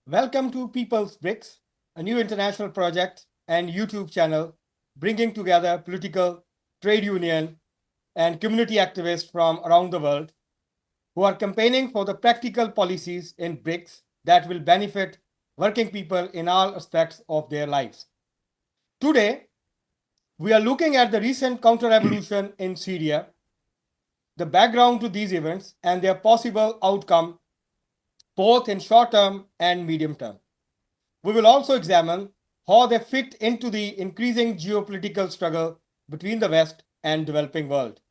Welcome to People's BRICS, a new international project and YouTube channel bringing together political, trade union, and community activists from around the world who are campaigning for the practical policies in BRICS that will benefit working people in all aspects of their lives. Today, we are looking at the recent counter-revolution in Syria, the background to these events, and their possible outcome both in short term and medium term. We will also examine how they fit into the increasing geopolitical struggle between the West and developing world.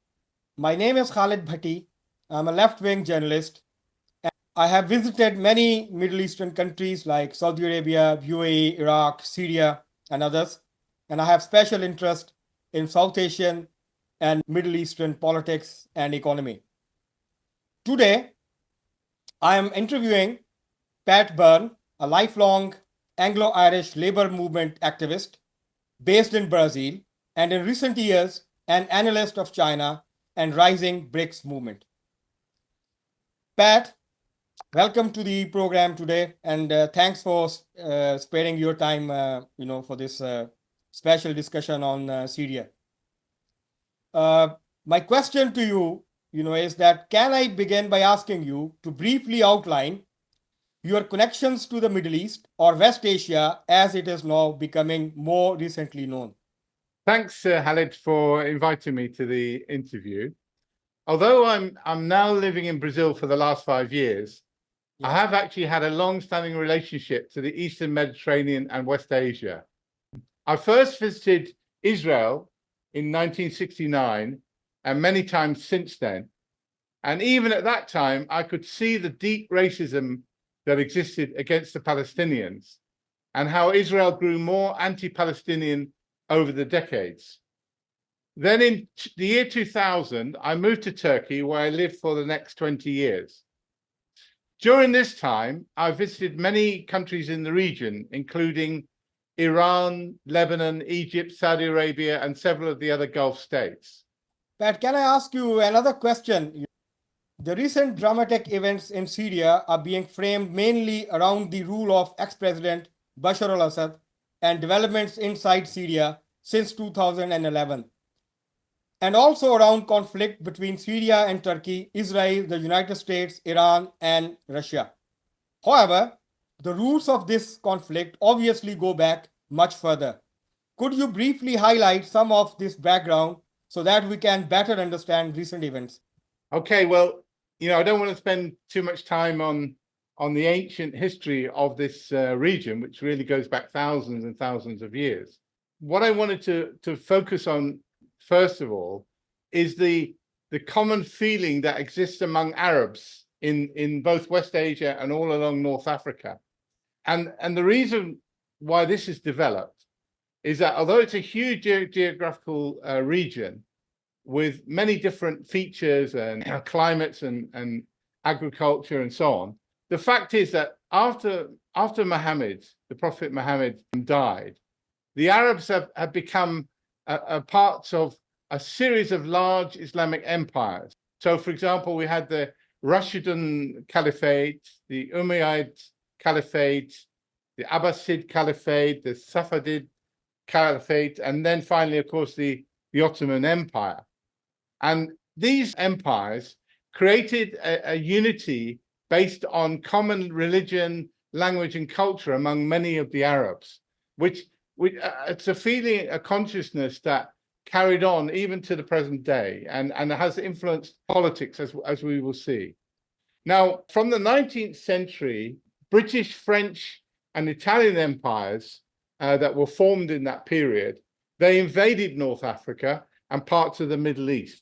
My name is Khalid Bhatti. I'm a left-wing journalist. And I have visited many Middle Eastern countries like Saudi Arabia, UAE, Iraq, Syria, and others. And I have special interest in South Asian and Middle Eastern politics and economy. Today, I am interviewing Pat Byrne, a lifelong Anglo-Irish labor movement activist based in Brazil, and in recent years, an analyst of China and rising BRICS movement. Pat, welcome to the program today, and thanks for sparing your time, for this special discussion on Syria. My question to you, is that can I begin by asking you to briefly outline your connections to the Middle East or West Asia as it is now becoming more recently known? Thanks, Khalid, for inviting me to the interview. Although I'm now living in Brazil for the last 5 years, I have actually had a long-standing relationship to the Eastern Mediterranean and West Asia. I first visited Israel in 1969 and many times since then. And even at that time, I could see the deep racism that existed against the Palestinians and how Israel grew more anti-Palestinian over the decades. Then in the year 2000, I moved to Turkey, where I lived for the next 20 years. During this time, I visited many countries in the region, including Iran, Lebanon, Egypt, Saudi Arabia, and several of the other Gulf states. Pat, can I ask you another question? The recent dramatic events in Syria are being framed mainly around the rule of ex-president Bashar al-Assad and developments inside Syria since 2011, and also around conflict between Syria and Turkey, Israel, the United States, Iran, and Russia. However, the roots of this conflict obviously go back much further. Could you briefly highlight some of this background so that we can better understand recent events? Okay, well, I don't want to spend too much time on the ancient history of this region, which really goes back thousands and thousands of years. What I wanted to focus on, first of all, is the common feeling that exists among Arabs in both West Asia and all along North Africa. And the reason why this is developed is that although it's a huge geographical region with many different features and climates and agriculture and so on, the fact is that after Muhammad, the Prophet Muhammad, died, the Arabs have become a part of a series of large Islamic empires. So, for example, we had the Rashidun Caliphate, the Umayyad Caliphate, the Abbasid Caliphate, the Safavid Caliphate, and then finally, of course, the Ottoman Empire. And these empires created a unity based on common religion, language, and culture among many of the Arabs, which it's a feeling, a consciousness that carried on even to the present day and has influenced politics, as we will see. Now, from the 19th century, British, French, and Italian empires that were formed in that period, they invaded North Africa and parts of the Middle East.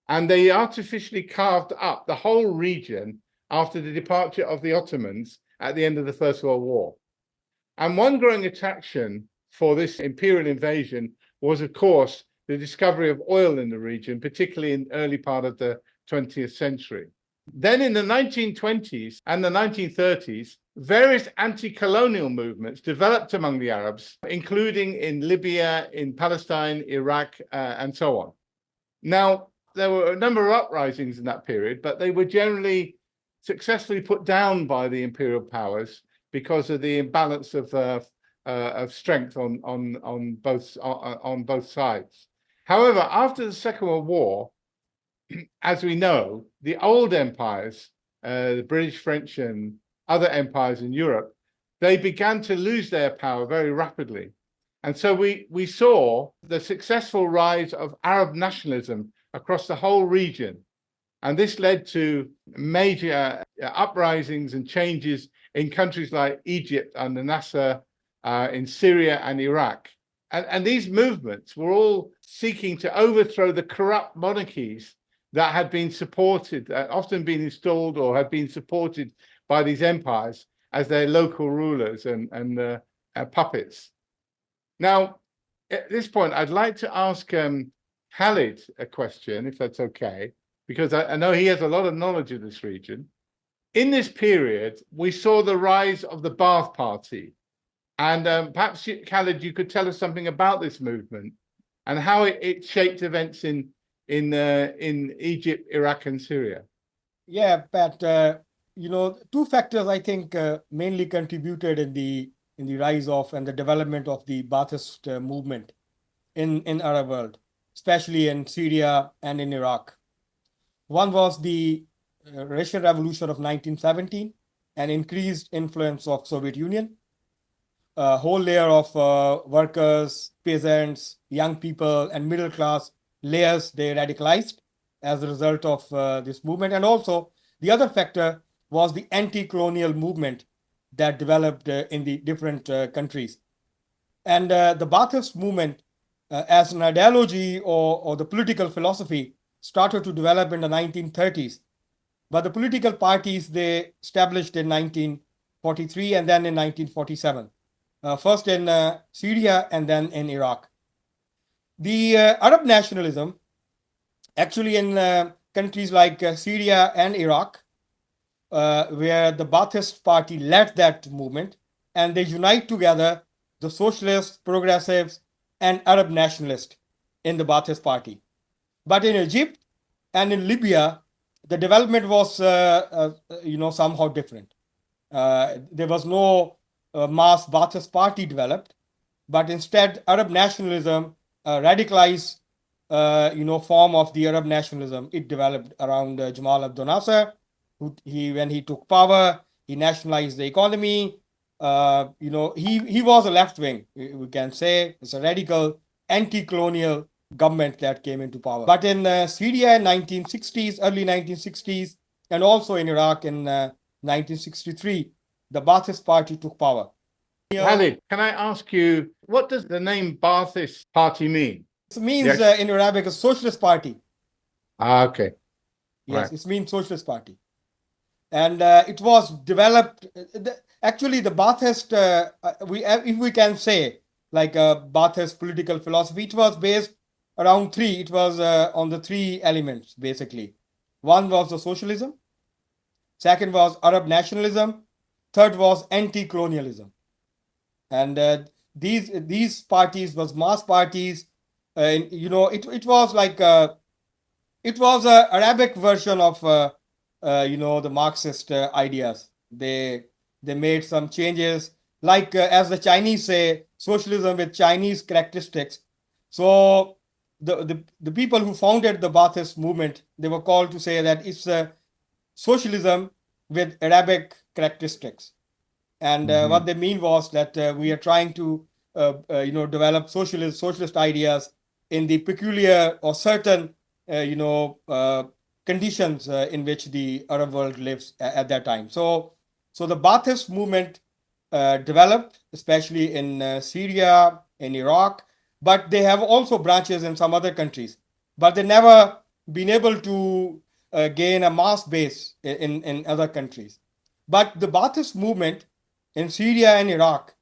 And they artificially carved up the whole region after the departure of the Ottomans at the end of the First World War. And one growing attraction for this imperial invasion was, of course, the discovery of oil in the region, particularly in the early part of the 20th century. Then in the 1920s and the 1930s, various anti-colonial movements developed among the Arabs, including in Libya, in Palestine, Iraq, and so on. Now, there were a number of uprisings in that period, but they were generally successfully put down by the imperial powers because of the imbalance of strength on both sides. However, after the Second World War, as we know, the old empires, the British, French, and other empires in Europe, they began to lose their power very rapidly. And so we saw the successful rise of Arab nationalism across the whole region. And this led to major uprisings and changes in countries like Egypt under Nasser, in Syria and Iraq. And these movements were all seeking to overthrow the corrupt monarchies that had been supported, often been installed or had been supported by these empires as their local rulers and puppets. Now, at this point, I'd like to ask Khalid a question, if that's okay, because I know he has a lot of knowledge of this region. In this period, we saw the rise of the Ba'ath Party. And perhaps, Khalid, you could tell us something about this movement and how it shaped events in Egypt, Iraq, and Syria. Yeah, Pat. Two factors I think mainly contributed in the rise of and the development of the Ba'athist movement in Arab world, especially in Syria and in Iraq. One was the Russian Revolution of 1917 and increased influence of Soviet Union. A whole layer of workers, peasants, young people, and middle class layers, they radicalized as a result of this movement. And also, the other factor was the anti-colonial movement that developed in the different countries. And the Ba'athist movement, as an ideology or the political philosophy, started to develop in the 1930s. But the political parties, they established in 1943 and then in 1947. First in Syria and then in Iraq. The Arab nationalism, actually in countries like Syria and Iraq, where the Ba'athist Party led that movement, and they unite together the socialists, progressives, and Arab nationalists in the Ba'athist Party. But in Egypt and in Libya, the development was, somehow different. There was no mass Ba'athist Party developed, but instead Arab nationalism, radicalized, form of the Arab nationalism, it developed around Jamal Abdel Nasser. When he took power, he nationalized the economy. He was a left wing, we can say. It's a radical anti-colonial government that came into power. But in Syria in 1960s, early 1960s, and also in Iraq in 1963, the Ba'athist Party took power. Khalid, can I ask you, what does the name Ba'athist Party mean? It means in Arabic a socialist party. Okay. Yes, right. It means socialist party. And it was developed, actually the Ba'athist, if we can say, like a Ba'athist political philosophy, it was based around three. It was on the three elements, basically. One was the socialism. Second was Arab nationalism. Third was anti-colonialism. And these parties was mass parties. It was like it was a Arabic version of the Marxist ideas. They made some changes, like as the Chinese say, socialism with Chinese characteristics. So the people who founded the Ba'athist movement, they were called to say that it's socialism with Arabic characteristics. And what they mean was that we are trying to develop socialist ideas in the peculiar or certain conditions in which the Arab world lives at that time. So the Ba'athist movement developed, especially in Syria, in Iraq, but they have also branches in some other countries. But they never been able to gain a mass base in other countries. But the Ba'athist movement in Syria and Iraq,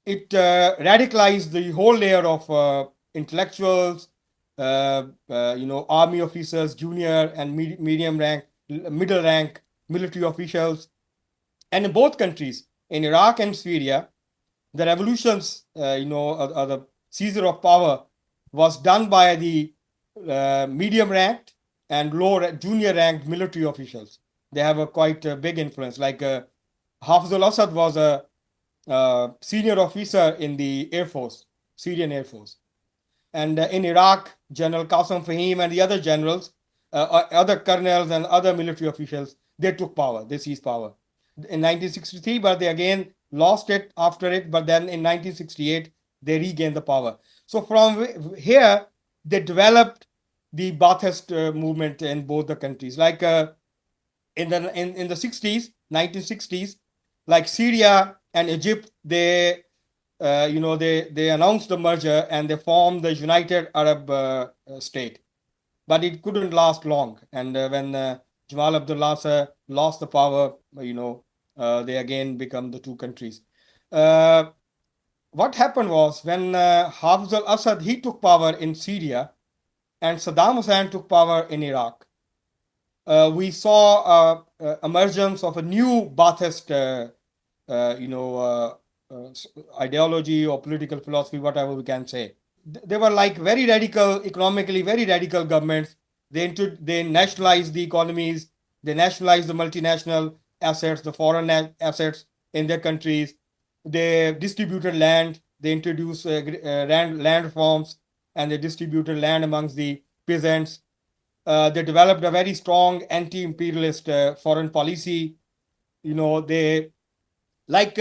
it radicalized the whole layer of intellectuals, army officers, junior and medium rank, middle rank military officials. And in both countries, in Iraq and Syria, the revolutions, or the seizure of power was done by the medium ranked and low junior ranked military officials. They have a quite big influence. Like Hafez al-Assad was a senior officer in the Air Force, Syrian Air Force. And in Iraq, General Qasem Fahim and the other generals, other colonels and other military officials, they took power, they seized power in 1963, but they again lost it after it. But then in 1968, they regained the power. So from here, they developed the Ba'athist movement in both the countries. Like in the 60s, 1960s, like Syria and Egypt, they they announced the merger and they formed the United Arab State, but it couldn't last long. And when Jamal Abdel Nasser lost the power, they again become the two countries. What happened was when Hafez al-Assad, he took power in Syria and Saddam Hussein took power in Iraq. We saw emergence of a new Ba'athist, ideology or political philosophy, whatever we can say. They were like very radical, economically very radical governments. They nationalized the economies, they nationalized the multinational assets, the foreign assets in their countries. They distributed land, they introduced land reforms, and they distributed land amongst the peasants. They developed a very strong anti-imperialist foreign policy. They like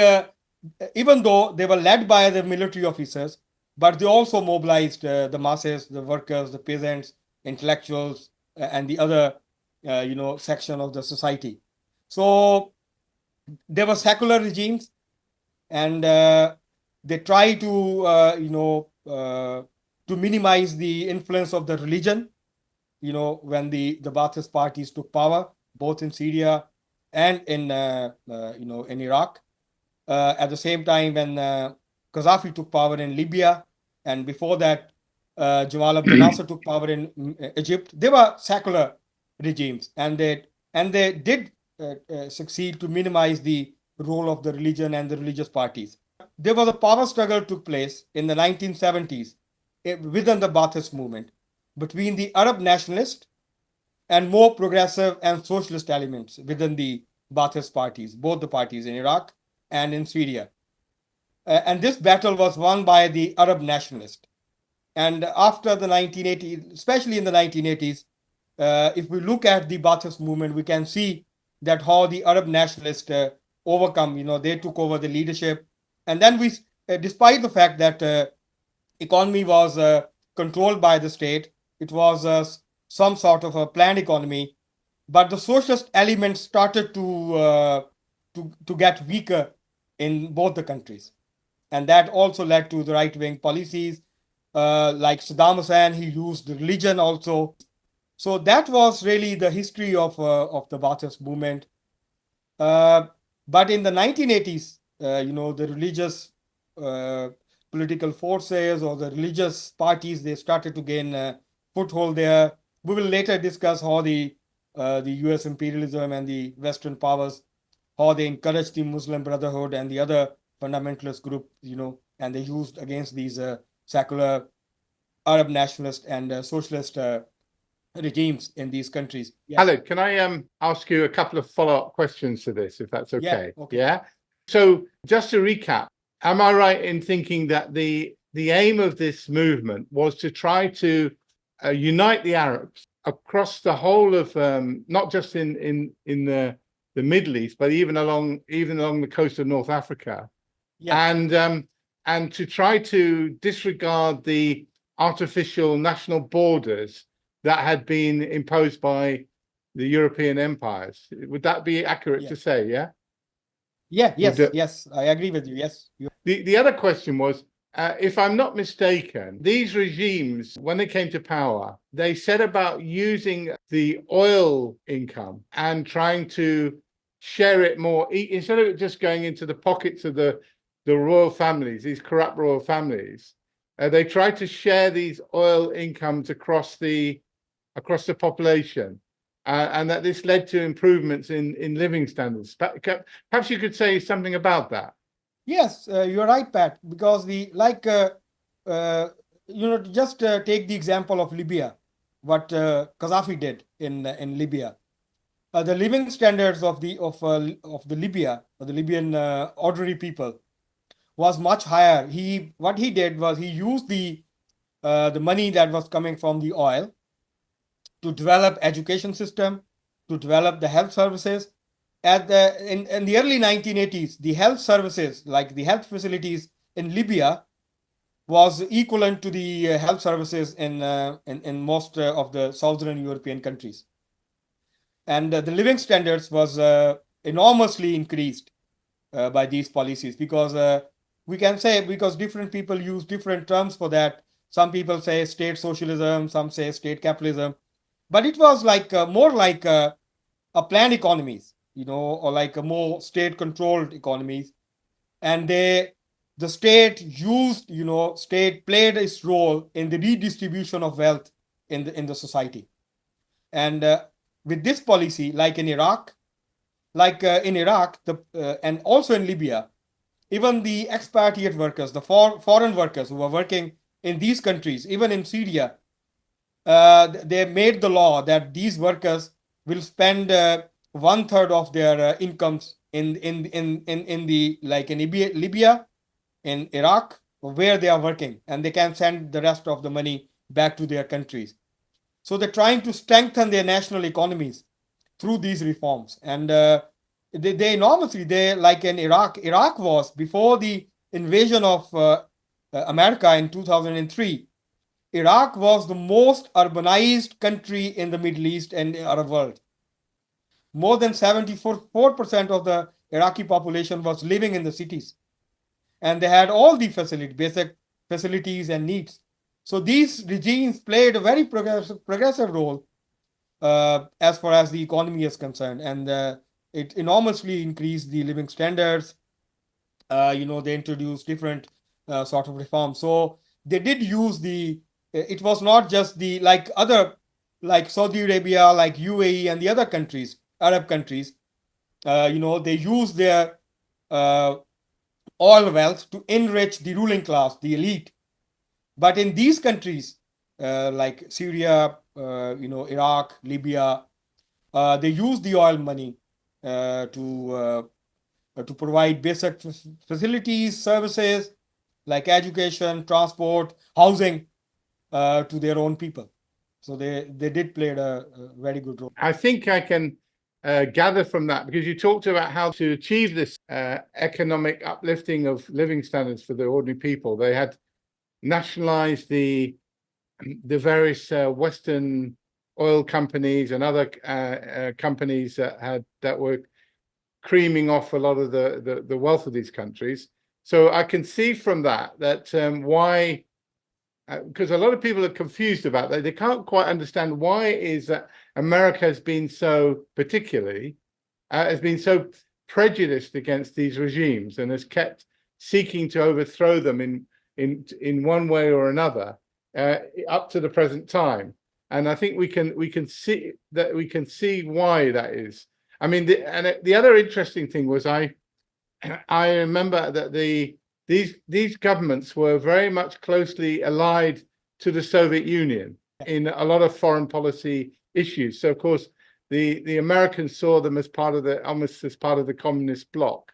even though they were led by the military officers, but they also mobilized the masses, the workers, the peasants, intellectuals, and the other section of the society. So there were secular regimes, and they try to to minimize the influence of the religion. When the Ba'athist parties took power, both in Syria and in Iraq. At the same time, when Gaddafi took power in Libya, and before that, Jamal Abdel Nasser took power in Egypt, they were secular regimes, and they did succeed to minimize the role of the religion and the religious parties. There was a power struggle took place in the 1970s within the Ba'athist movement between the Arab nationalists and more progressive and socialist elements within the Ba'athist parties, both the parties in Iraq and in Syria. And this battle was won by the Arab nationalists. And after the 1980s, especially in the 1980s, if we look at the Ba'athist movement, we can see that how the Arab nationalists overcome, they took over the leadership. And then despite the fact that economy was controlled by the state, it was some sort of a planned economy, but the socialist elements started to get weaker in both the countries, and that also led to the right-wing policies. Like Saddam Hussein, he used religion also. So that was really the history of the Ba'athist movement. But in the 1980s, the religious political forces or the religious parties, they started to gain foothold there. We will later discuss how the US imperialism and the Western powers, how they encouraged the Muslim Brotherhood and the other fundamentalist group, and they used against these secular Arab nationalist and socialist regimes in these countries. Yes. Khaled, can I ask you a couple of follow-up questions to this, if that's okay? Yeah, okay. Yeah. So just to recap, am I right in thinking that the aim of this movement was to try to unite the Arabs across the whole of not just in the Middle East, but even along the coast of North Africa, yes. And to try to disregard the artificial national borders that had been imposed by the European empires? Would that be accurate to say? Yeah. Yeah. Yes. I agree with you. Yes. The other question was, if I'm not mistaken, these regimes, when they came to power, they set about using the oil income and trying to share it more, instead of it just going into the pockets of the royal families, these corrupt royal families. They tried to share these oil incomes across the population, and that this led to improvements in living standards. Perhaps you could say something about that. Yes, you're right, Pat, because just take the example of Libya, what Gaddafi did in Libya. The living standards of the Libya the Libyan ordinary people, was much higher. What he did was he used the money that was coming from the oil to develop education system, to develop the health services. In the early 1980s, the health services, like the health facilities in Libya, was equivalent to the health services in most of the southern European countries, and the living standards was enormously increased by these policies, because we can say, because different people use different terms for that. Some people say state socialism, some say state capitalism, but it was like more like a planned economies, or like a more state controlled economies. And the state used, state played its role in the redistribution of wealth in the society. And with this policy, like in Iraq, and also in Libya, even the expatriate workers, the foreign workers who are working in these countries, even in Syria, they made the law that these workers will spend 1/3 of their incomes in the, like, in Libya, in Iraq, where they are working, and they can send the rest of the money back to their countries. So they're trying to strengthen their national economies through these reforms. And they enormously, they, like in Iraq was, before the invasion of America in 2003, Iraq was the most urbanized country in the Middle East and Arab world. More than 74% of the Iraqi population was living in the cities, and they had all the basic facilities and needs. So these regimes played a very progressive role as far as the economy is concerned, and it enormously increased the living standards. They introduced different sort of reforms. So they did use it was not just the, like other, like Saudi Arabia, like UAE, and the other countries, Arab countries. They use their uh, oil wealth to enrich the ruling class, the elite. But in these countries, like Syria, Iraq, Libya, they use the oil money to provide basic facilities, services like education, transport, housing to their own people. So they did play a very good role. I think I can gather from that, because you talked about how to achieve this economic uplifting of living standards for the ordinary people. They had nationalized the various Western oil companies and other companies that were creaming off a lot of the wealth of these countries. So I can see from that why, because a lot of people are confused about that. They can't quite understand why it is that America has been so prejudiced against these regimes, and has kept seeking to overthrow them in one way or another up to the present time. And I think we can see why that is. I mean, the other interesting thing was I remember that these governments were very much closely allied to the Soviet Union in a lot of foreign policy issues. So of course the Americans saw them as part of almost as part of the communist bloc,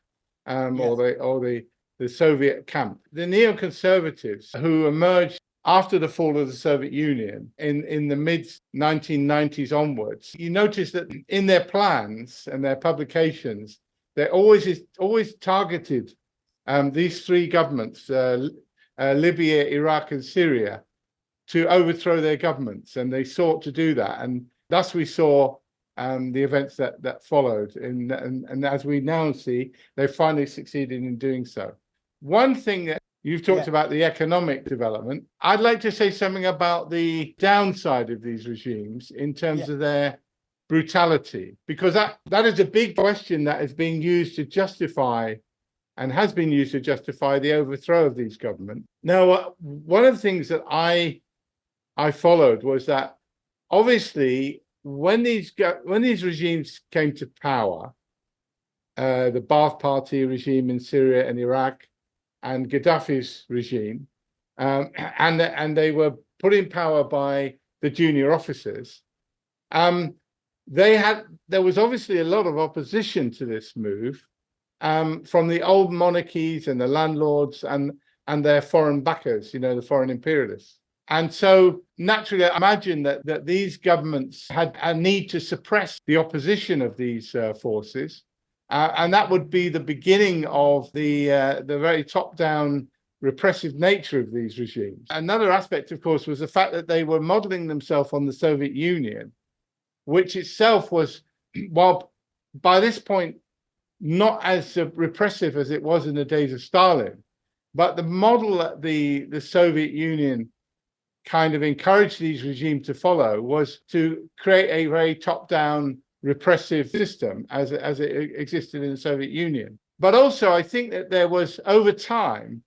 or the Soviet camp. The neoconservatives who emerged after the fall of the Soviet Union in the mid 1990s onwards, you notice that in their plans and their publications, they're always targeted these three governments, Libya, Iraq, and Syria, to overthrow their governments, and they sought to do that, and thus we saw the events that followed, and as we now see, they finally succeeded in doing so. One thing that you've talked about, the economic development, I'd like to say something about the downside of these regimes in terms of their brutality, because that is a big question that is being used to justify, and has been used to justify, the overthrow of these governments. Now, one of the things that I followed was that obviously when these regimes came to power, the Ba'ath Party regime in Syria and Iraq, and Gaddafi's regime, and they were put in power by the junior officers. There was obviously a lot of opposition to this move, from the old monarchies and the landlords and their foreign backers, the foreign imperialists. And so naturally, I imagine that these governments had a need to suppress the opposition of these forces. And that would be the beginning of the very top-down repressive nature of these regimes. Another aspect, of course, was the fact that they were modeling themselves on the Soviet Union, which itself was, while by this point, not as repressive as it was in the days of Stalin, but the model that the Soviet Union kind of encouraged these regimes to follow was to create a very top-down repressive system as it existed in the Soviet Union. But also, I think that there was, over time,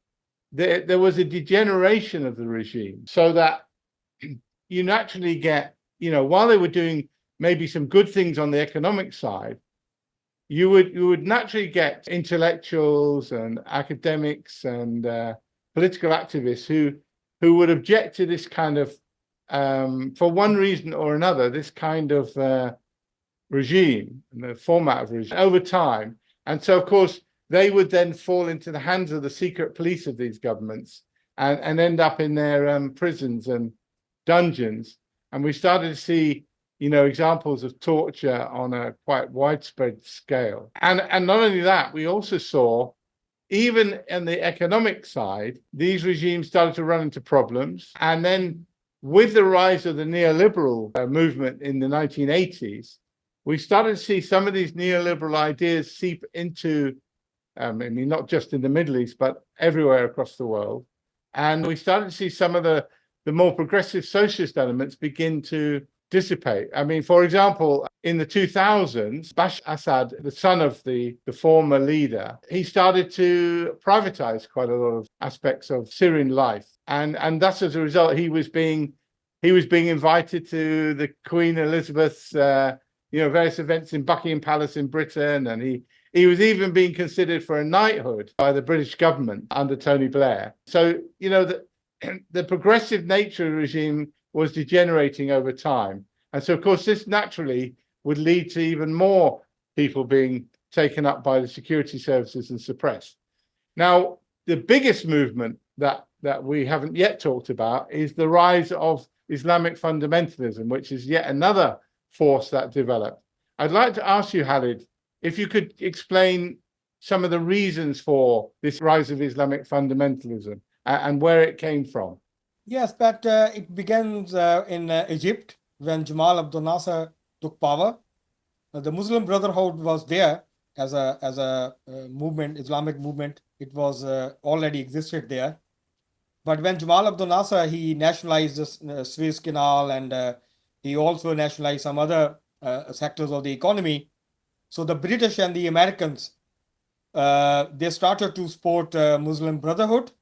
there was a degeneration of the regime, so that you naturally get, while they were doing maybe some good things on the economic side, you would naturally get intellectuals and academics and political activists who would object to this kind of, for one reason or another, this kind of regime and the format of regime over time. And so, of course, they would then fall into the hands of the secret police of these governments and end up in their prisons and dungeons. And we started to see, examples of torture on a quite widespread scale. And not only that, we also saw, even in the economic side, these regimes started to run into problems. And then with the rise of the neoliberal movement in the 1980s, we started to see some of these neoliberal ideas seep into, not just in the Middle East, but everywhere across the world. And we started to see some of the more progressive socialist elements begin to dissipate. For example, in the 2000s, Bashar Assad, the son of the former leader, he started to privatize quite a lot of aspects of Syrian life. And thus, as a result, he was being invited to the Queen Elizabeth's various events in Buckingham Palace in Britain, and he was even being considered for a knighthood by the British government under Tony Blair. So, the progressive nature of the regime was degenerating over time. And so, of course, this naturally would lead to even more people being taken up by the security services and suppressed. Now, the biggest movement that we haven't yet talked about is the rise of Islamic fundamentalism, which is yet another force that developed. I'd like to ask you, Khalid, if you could explain some of the reasons for this rise of Islamic fundamentalism and where it came from. Yes, but it begins in Egypt when Jamal Abdel Nasser took power. The Muslim Brotherhood was there as a movement, Islamic movement. It was already existed there. But when Jamal Abdel Nasser, he nationalized the Suez Canal, and he also nationalized some other sectors of the economy. So the British and the Americans, they started to support Muslim Brotherhood.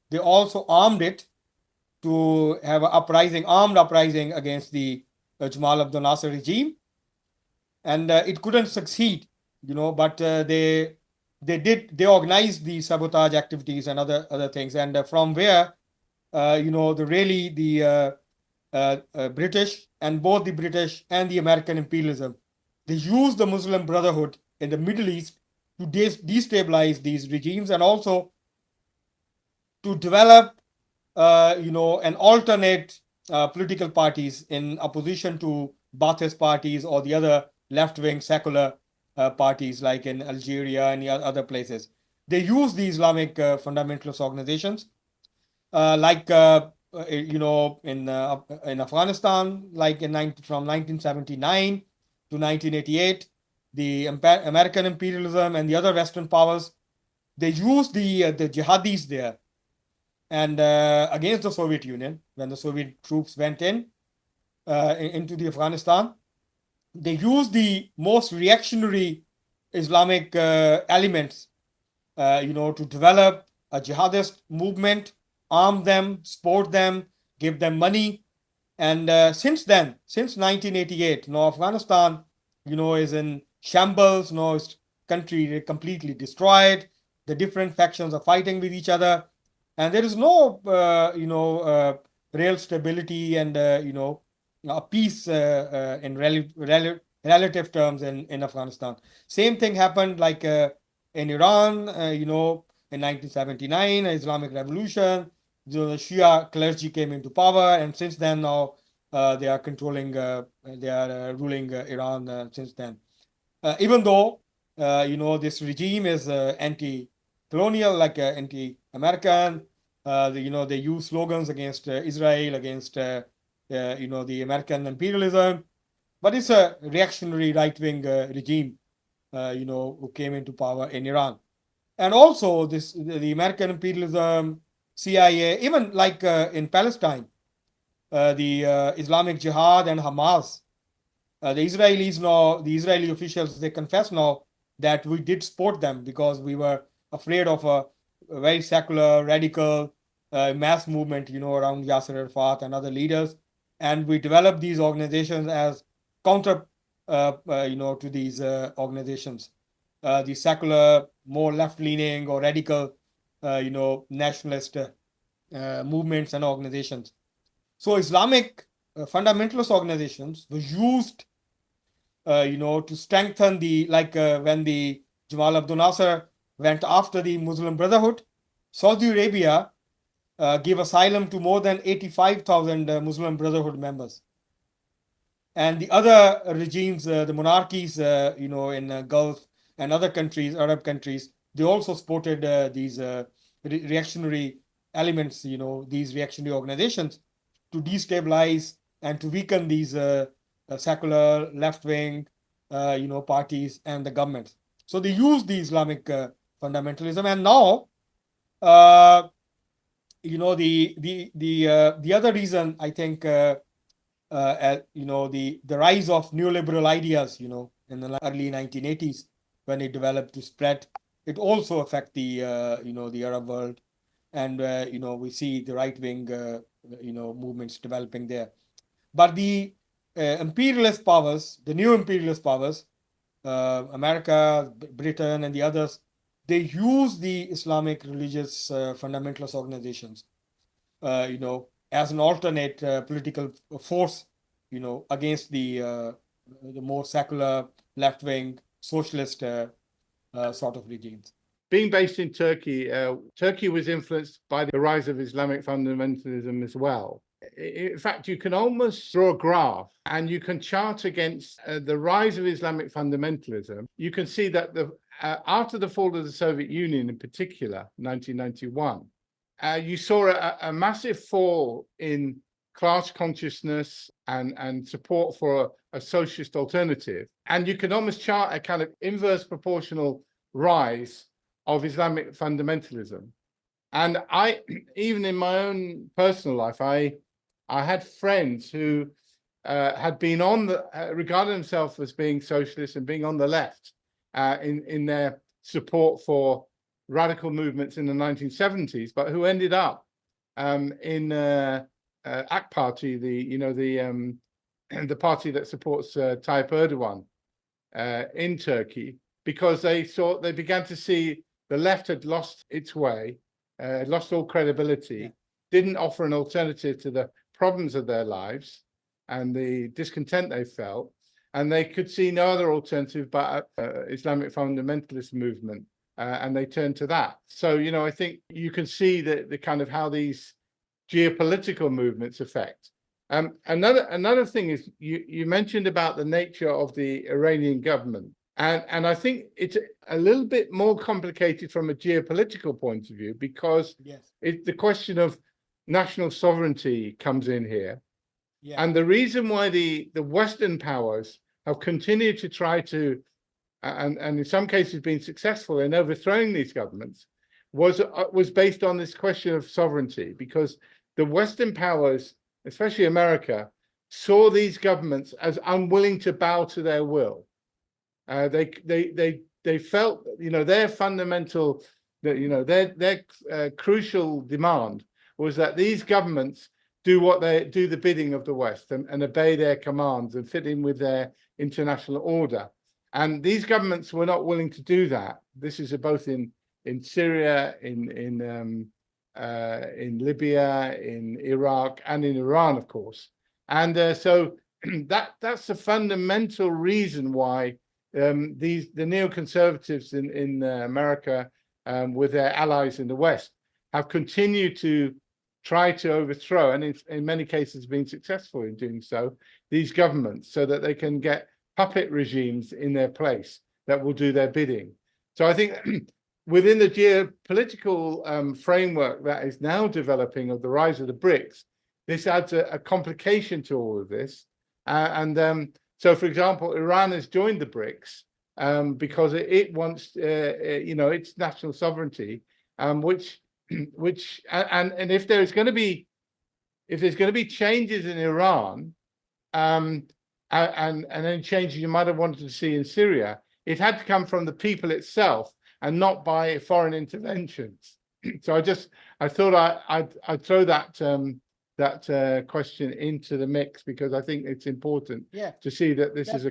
They also armed it to have an armed uprising against the Jamal Abdel Nasser regime. And it couldn't succeed, but they organized the sabotage activities and other things. And from where, the British, and both the British and the American imperialism, they used the Muslim Brotherhood in the Middle East to destabilize these regimes, and also to develop an alternate political parties in opposition to Ba'athist parties or the other left-wing secular parties like in Algeria and other places. They use the Islamic fundamentalist organizations in Afghanistan, like from 1979 to 1988, the American imperialism and the other Western powers, they used the jihadis there. And against the Soviet Union, when the Soviet troops went into the Afghanistan, they used the most reactionary Islamic elements, to develop a jihadist movement, arm them, support them, give them money. And since then, since 1988, Afghanistan, is in shambles. Its country completely destroyed. The different factions are fighting with each other. And there is no, real stability and, a peace in relative terms in Afghanistan. Same thing happened like in Iran, in 1979, Islamic Revolution, the Shia clergy came into power, and since then now they are controlling, they are ruling Iran since then. Even though this regime is anti-colonial, like anti-American, they use slogans against Israel, against the American imperialism, but it's a reactionary right-wing regime, who came into power in Iran. And also the American imperialism, CIA, even like in Palestine, the Islamic Jihad and Hamas, the Israeli officials, they confess now that we did support them because we were afraid of a very secular, radical mass movement, around Yasser Arafat and other leaders. And we developed these organizations as counter, to these organizations, the secular, more left-leaning or radical, nationalist movements and organizations. So Islamic fundamentalist organizations were used, to strengthen when the Jamal Abdel Nasser went after the Muslim Brotherhood. Saudi Arabia gave asylum to more than 85,000 Muslim Brotherhood members. And the other regimes, the monarchies, in Gulf and other countries, Arab countries, they also supported these reactionary elements, these reactionary organizations to destabilize and to weaken these secular left-wing, parties and the governments. So they use the Islamic fundamentalism, and now, the other reason I think, the rise of neoliberal ideas, in the early 1980s when it developed to spread, it also affect the the Arab world, and we see the right-wing movements developing there. But the imperialist powers, the new imperialist powers, America, Britain, and the others, they use the Islamic religious fundamentalist organizations, as an alternate political force, against the more secular, left-wing, socialist sort of regimes. Being based in Turkey, Turkey was influenced by the rise of Islamic fundamentalism as well. In fact, you can almost draw a graph and you can chart against the rise of Islamic fundamentalism. You can see that after the fall of the Soviet Union, in particular, 1991, you saw a massive fall in class consciousness and support for a socialist alternative. And you can almost chart a kind of inverse proportional rise of Islamic fundamentalism. And even in my own personal life, I had friends who had been regarded themselves as being socialist and being on the left in their support for radical movements in the 1970s, but who ended up in AK Party, the party that supports Tayyip Erdogan in Turkey, because they began to see the left had lost its way, lost all credibility, didn't offer an alternative to the problems of their lives and the discontent they felt, and they could see no other alternative but Islamic fundamentalist movement, and they turned to that. So, I think you can see the kind of how these geopolitical movements affect. Another thing is you mentioned about the nature of the Iranian government. And I think it's a little bit more complicated from a geopolitical point of view, because the question of national sovereignty comes in here. Yeah. And the reason why the Western powers have continued to try to, and in some cases been successful in overthrowing these governments, was based on this question of sovereignty, because the Western powers, especially America, saw these governments as unwilling to bow to their will. They felt, their fundamental, their crucial demand was that these governments do the bidding of the West and obey their commands and fit in with their international order. And these governments were not willing to do that. This is both in Syria, in Libya, in Iraq, and in Iran, of course. And so that's the fundamental reason why the neoconservatives in America, with their allies in the West, have continued to try to overthrow, and in many cases been successful in doing so, these governments, so that they can get puppet regimes in their place that will do their bidding. So I think within the geopolitical framework that is now developing of the rise of the BRICS, this adds a complication to all of this. So, for example, Iran has joined the BRICS because it wants, its national sovereignty, which if there's going to be changes in Iran, and any changes you might have wanted to see in Syria, it had to come from the people itself and not by foreign interventions. So I thought I'd throw that question into the mix, because I think it's important to see that this is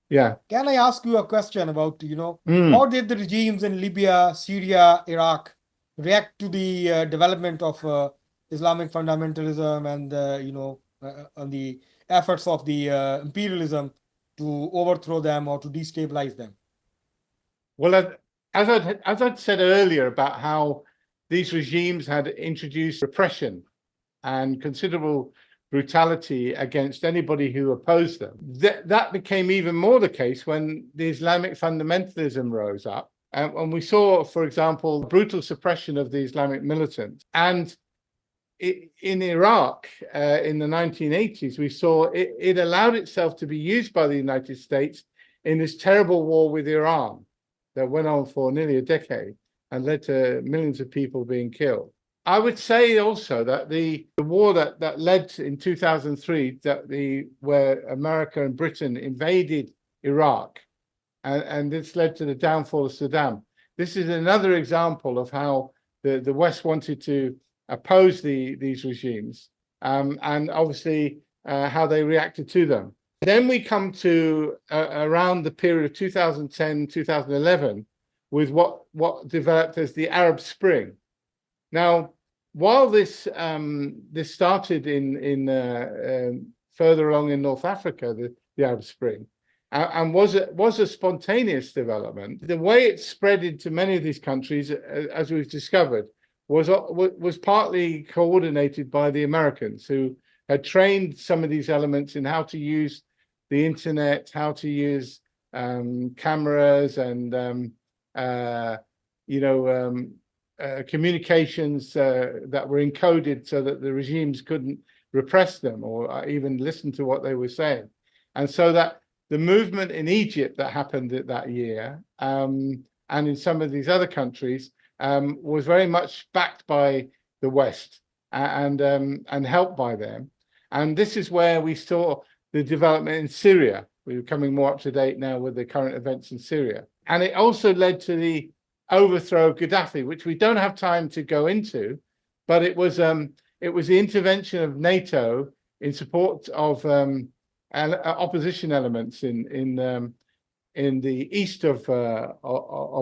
yeah. Can I ask you a question about, how did the regimes in Libya, Syria, Iraq react to the development of Islamic fundamentalism and on the efforts of the imperialism to overthrow them or to destabilize them? Well, as I'd said earlier about how these regimes had introduced repression and considerable brutality against anybody who opposed them, that became even more the case when the Islamic fundamentalism rose up. And we saw, for example, brutal suppression of the Islamic militants. And in Iraq, in the 1980s, we saw it allowed itself to be used by the United States in this terrible war with Iran that went on for nearly a decade and led to millions of people being killed. I would say also that the war that led in 2003, where America and Britain invaded Iraq, and this led to the downfall of Saddam. This is another example of how the West wanted to oppose these regimes, and obviously how they reacted to them. Then we come to around the period of 2010, 2011, with what developed as the Arab Spring. Now, while this started in further along in North Africa, the Arab Spring, and was a spontaneous development, the way it spread into many of these countries, as we've discovered, was partly coordinated by the Americans, who had trained some of these elements in how to use the internet, how to use cameras and communications that were encoded so that the regimes couldn't repress them or even listen to what they were saying. And so that the movement in Egypt that happened that year, and in some of these other countries, was very much backed by the West and helped by them. And this is where we saw the development in Syria. We're coming more up to date now with the current events in Syria. And it also led to the overthrow of Gaddafi, which we don't have time to go into, but it was the intervention of NATO in support of opposition elements in the east of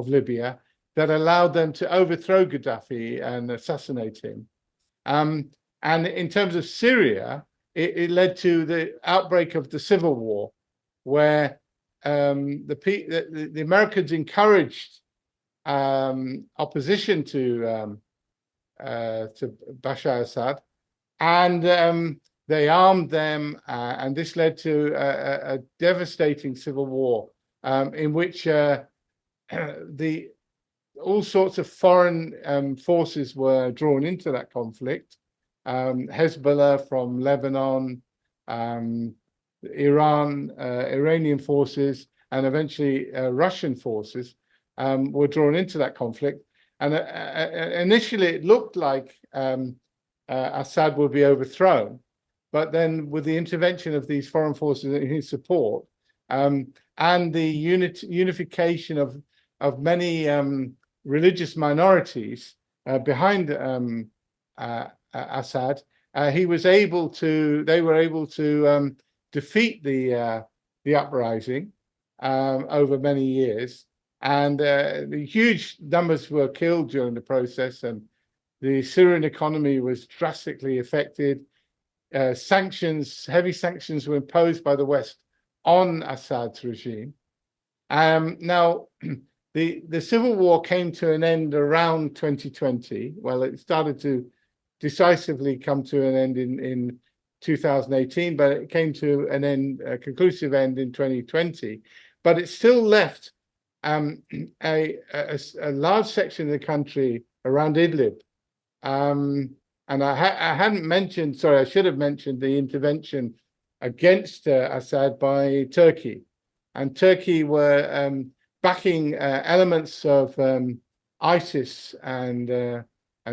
Libya that allowed them to overthrow Gaddafi and assassinate him. And in terms of Syria, it led to the outbreak of the civil war, where the Americans encouraged opposition to Bashar Assad, and they armed them, and this led to a devastating civil war in which all sorts of foreign forces were drawn into that conflict. Hezbollah from Lebanon, Iranian forces, and eventually Russian forces were drawn into that conflict. And initially it looked like Assad would be overthrown, but then with the intervention of these foreign forces in his support, and the unification of many religious minorities behind Assad, they were able to defeat the uprising over many years, and the huge numbers were killed during the process, and the Syrian economy was drastically affected. Heavy sanctions were imposed by the West on Assad's regime, Now, the civil war came to an end around 2020. Well, it started to decisively come to an end in 2018, but it came to an end, a conclusive end in 2020. But it still left a large section of the country around Idlib. And I hadn't mentioned, sorry, I should have mentioned the intervention against Assad by Turkey. And Turkey were backing elements of ISIS and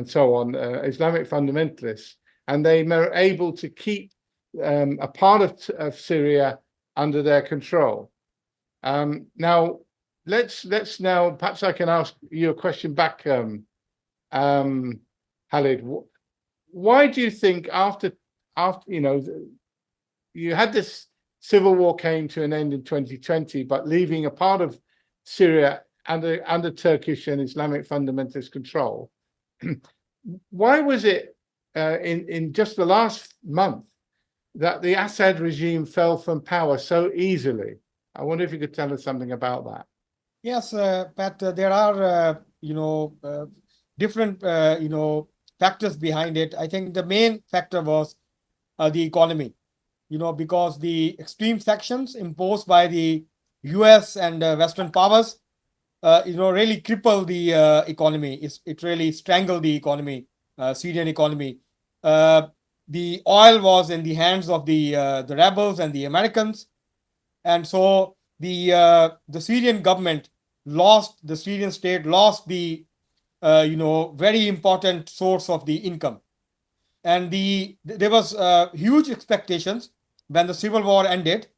so on, Islamic fundamentalists, and they were able to keep a part of Syria under their control. Now, let's now, perhaps I can ask you a question back, Khalid. Why do you think after you had this civil war came to an end in 2020, but leaving a part of Syria under Turkish and Islamic fundamentalist control? Why was it in just the last month that the Assad regime fell from power so easily? I wonder if you could tell us something about that. Yes, Pat, there are, different, factors behind it. I think the main factor was the economy, because the extreme sanctions imposed by the US and Western powers, really crippled the economy. It really strangled the economy, Syrian economy. The oil was in the hands of the rebels and the Americans. And so the Syrian government the Syrian state lost the very important source of the income, and there was huge expectations when the civil war ended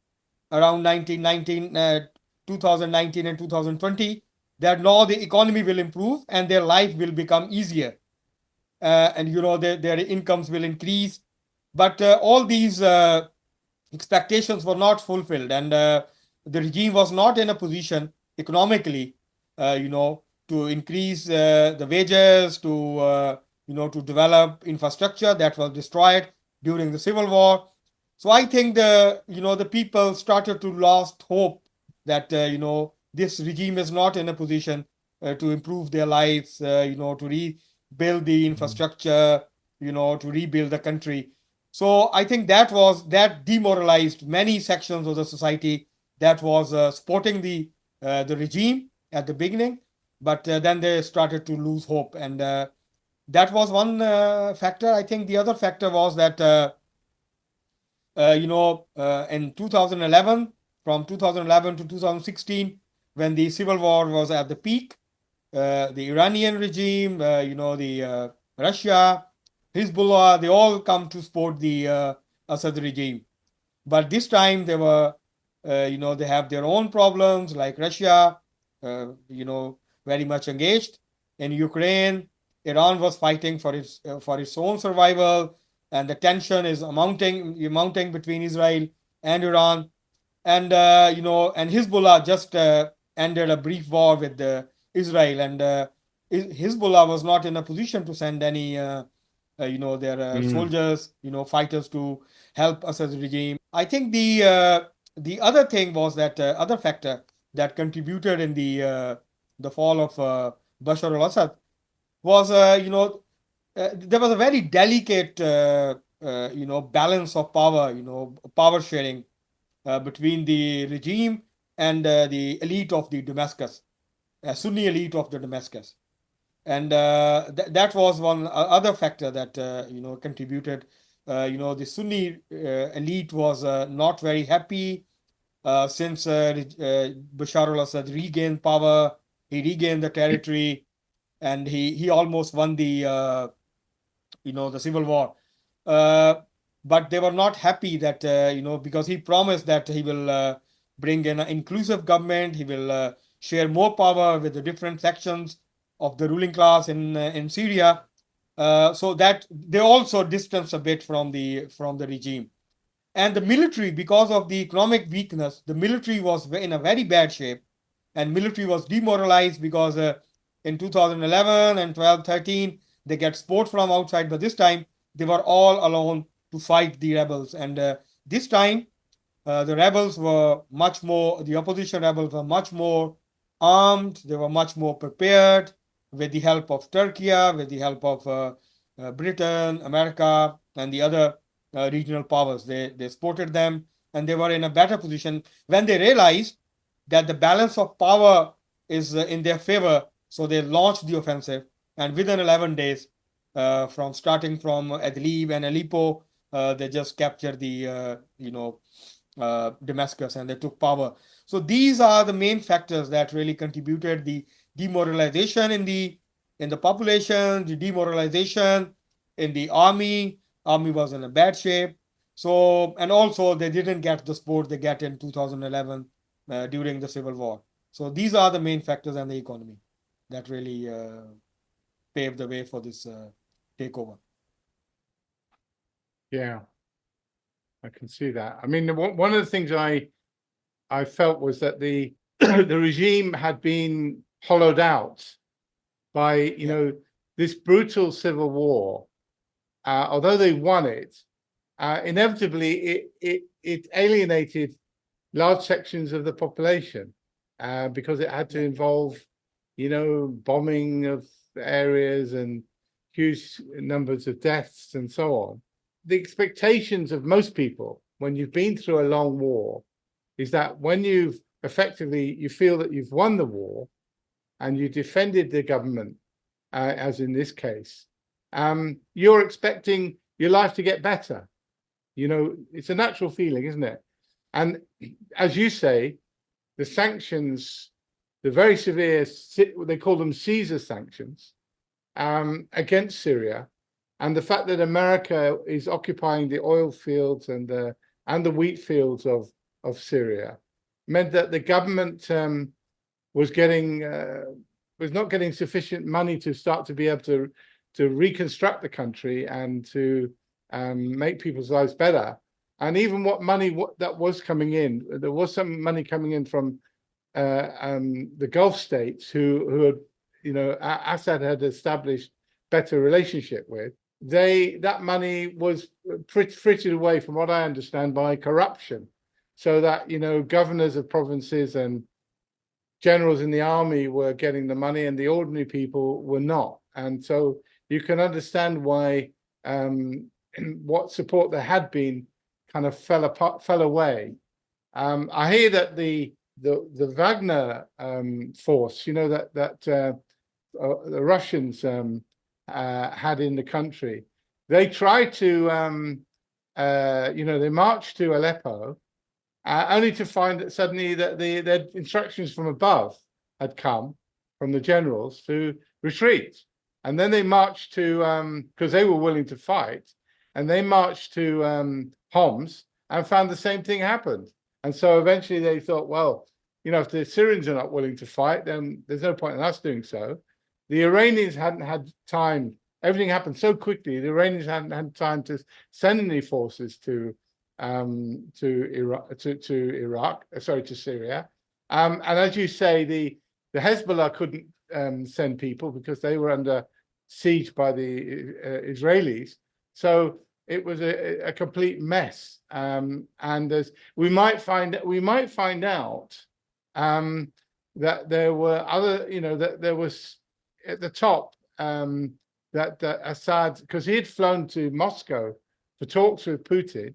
around 2019 and 2020, that now the economy will improve and their life will become easier, and their incomes will increase, but all these expectations were not fulfilled, and the regime was not in a position economically, to increase the wages, to develop infrastructure that was destroyed during the civil war. So I think the people started to lost hope that this regime is not in a position to improve their lives, to rebuild the infrastructure, to rebuild the country. So I think that demoralized many sections of the society that was supporting the regime at the beginning, but then they started to lose hope, and that was one factor. I think the other factor was that in 2011, from 2011 to 2016, when the civil war was at the peak, the Iranian regime, the Russia, Hezbollah, they all come to support the Assad regime. But this time they were, they have their own problems, like Russia, very much engaged in Ukraine. Iran was fighting for its own survival, and the tension is mounting between Israel and Iran. And and Hezbollah just ended a brief war with Israel, and Hezbollah was not in a position to send any their soldiers, fighters to help Assad's regime. I think the other thing was that other factor that contributed in the fall of Bashar al-Assad was there was a very delicate balance of power, power sharing between the regime and the elite of the Damascus, Sunni elite of the Damascus. And that was one other factor that contributed. The Sunni elite was not very happy since Bashar al-Assad regained power. He regained the territory, and he almost won the the civil war. But they were not happy that because he promised that he will bring in an inclusive government. He will share more power with the different sections of the ruling class in Syria, so that they also distanced a bit from the regime. And the military, because of the economic weakness, the military was in a very bad shape, and military was demoralized because in 2011 and 12, 13, they get support from outside, but this time they were all alone to fight the rebels. And this time the rebels were much more, the opposition rebels were much more armed, they were much more prepared with the help of Turkey, with the help of Britain, America, and the other regional powers. They supported them, and they were in a better position when they realized that the balance of power is in their favor. So they launched the offensive, and within 11 days, from starting from Idlib and Aleppo, they just captured the Damascus, and they took power. So these are the main factors that really contributed the demoralization in the population, the demoralization in the army. Army was in a bad shape. So, and also they didn't get the support they get in 2011 during the civil war. So these are the main factors in the economy that really paved the way for this takeover. Yeah, I can see that. I mean, one of the things I felt was that the the regime had been hollowed out by this brutal civil war. Although they won it, inevitably it alienated large sections of the population because it had to involve bombing of areas and huge numbers of deaths and so on. The expectations of most people when you've been through a long war is that when you've effectively, you feel that you've won the war and you defended the government, as in this case, you're expecting your life to get better. It's a natural feeling, isn't it? And as you say, the sanctions, the very severe, they call them Caesar sanctions, against Syria, and the fact that America is occupying the oil fields and the wheat fields of Syria meant that the government was not getting sufficient money to start to be able to reconstruct the country and to make people's lives better. And even that was coming in, there was some money coming in from the Gulf states who had, Assad had established better relationship with. That money was frittered away, from what I understand, by corruption, so that governors of provinces and generals in the army were getting the money and the ordinary people were not. And so you can understand why what support there had been kind of fell away. I hear that the Wagner force, that the Russians had in the country, they tried to, they marched to Aleppo, only to find that suddenly that their instructions from above had come from the generals to retreat. And then they marched to, because they were willing to fight, and they marched to Homs and found the same thing happened. And so eventually they thought, well, if the Syrians are not willing to fight, then there's no point in us doing so. The Iranians hadn't had time. Everything happened so quickly. The Iranians hadn't had time to send any forces to Syria. And as you say, the Hezbollah couldn't send people because they were under siege by the Israelis. So it was a complete mess. And we might find out that there were other, that there was at the top that Assad, because he had flown to Moscow for talks with Putin.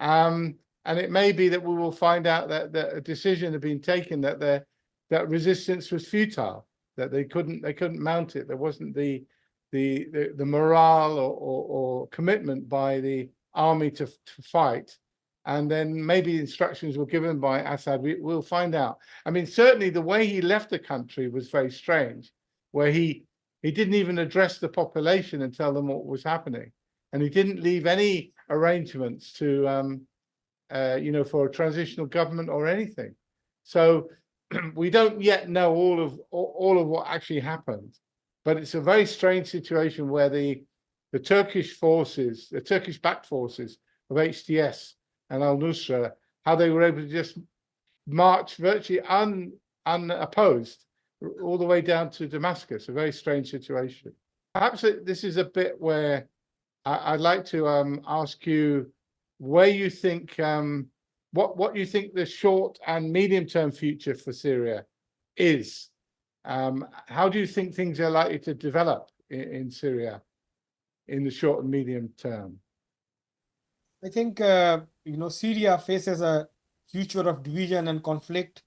And it may be that we will find out that a decision had been taken that resistance was futile, that they couldn't mount it. There wasn't the morale or commitment by the army to fight. And then maybe instructions were given by Assad. We'll find out. I mean, certainly the way he left the country was very strange, where he didn't even address the population and tell them what was happening. And he didn't leave any arrangements to, for a transitional government or anything. So we don't yet know all of what actually happened, but it's a very strange situation where the Turkish forces, the Turkish-backed forces of HTS and al-Nusra, how they were able to just march virtually unopposed all the way down to Damascus. A very strange situation. Perhaps this is a bit where I'd like to ask you where you think what you think the short and medium term future for Syria is. How do you think things are likely to develop in Syria in the short and medium term? I think Syria faces a future of division and conflict.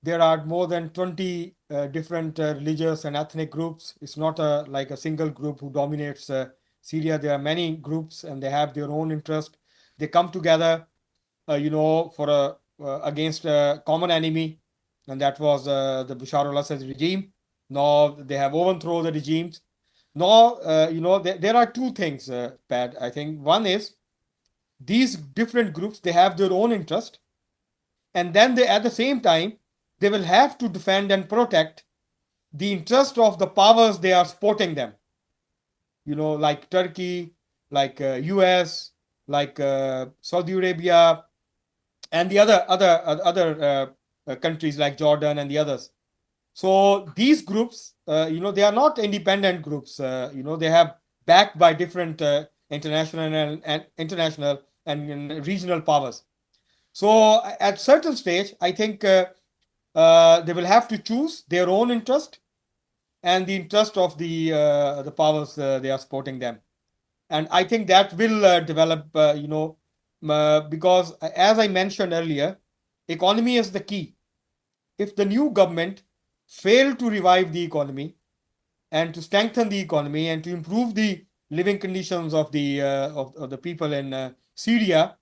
There are more than 20 different religious and ethnic groups. It's not like a single group who dominates Syria. There are many groups, and they have their own interest. They come together, for against a common enemy, and that was the Bashar al-Assad regime. Now they have overthrown the regimes. Now, there are two things, Pat. I think one is these different groups, they have their own interest, and then they, at the same time, they will have to defend and protect the interest of the powers they are supporting them. Like Turkey, like US, like Saudi Arabia, and the other countries like Jordan and the others. So these groups, they are not independent groups. They have backed by different international and regional powers. So at certain stage, I think they will have to choose their own interest and the interest of the powers they are supporting them. And I think that will develop, because as I mentioned earlier, economy is the key. If the new government fail to revive the economy and to strengthen the economy and to improve the living conditions of the people in Syria,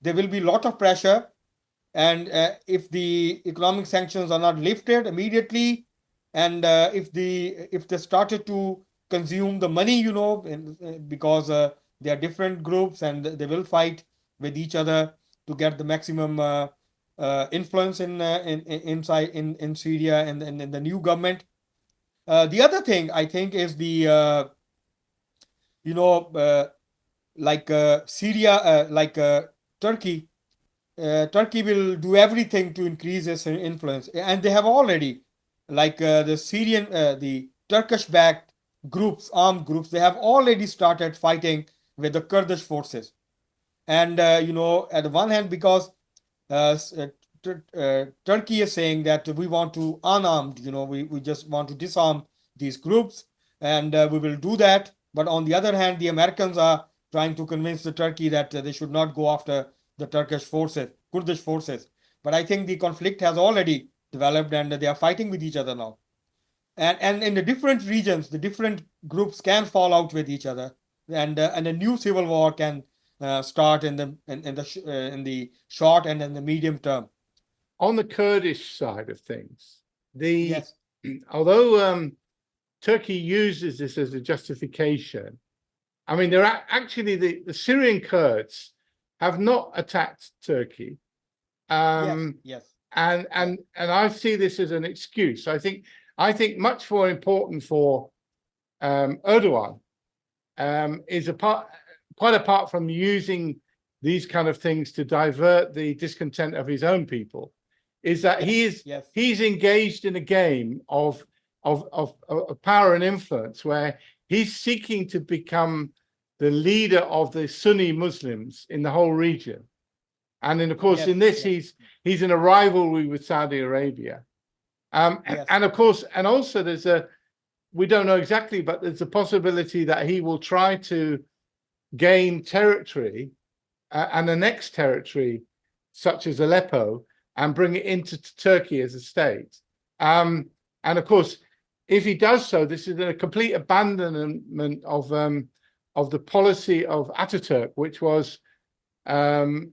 there will be a lot of pressure. And if the economic sanctions are not lifted immediately, and if they started to consume the money, because they are different groups and they will fight with each other to get the maximum influence inside in Syria and in the new government. The other thing I think is the like Syria, like Turkey. Turkey will do everything to increase its influence, and they have already, like the Turkish-backed groups, armed groups, they have already started fighting with the Kurdish forces. And at the one hand, because Turkey is saying that we want to unarmed, we just want to disarm these groups, and we will do that. But on the other hand, the Americans are trying to convince the Turkey that they should not go after the Turkish forces, Kurdish forces. But I think the conflict has already developed, and they are fighting with each other now. And in the different regions, the different groups can fall out with each other, and a new civil war can start in the short and in the medium term. On the Kurdish side of things, Yes. although Turkey uses this as a justification, I mean, they're actually the Syrian Kurds have not attacked Turkey. Yes. And I see this as an excuse. I think much more important for Erdogan is quite apart from using these kind of things to divert the discontent of his own people, is that he's engaged in a game of power and influence where he's seeking to become the leader of the Sunni Muslims in the whole region. And then, of course, in this, he's in a rivalry with Saudi Arabia. And of course, and also we don't know exactly, but there's a possibility that he will try to gain territory and annex territory such as Aleppo and bring it into Turkey as a state. And of course, if he does so, this is a complete abandonment of the policy of Ataturk, which was, after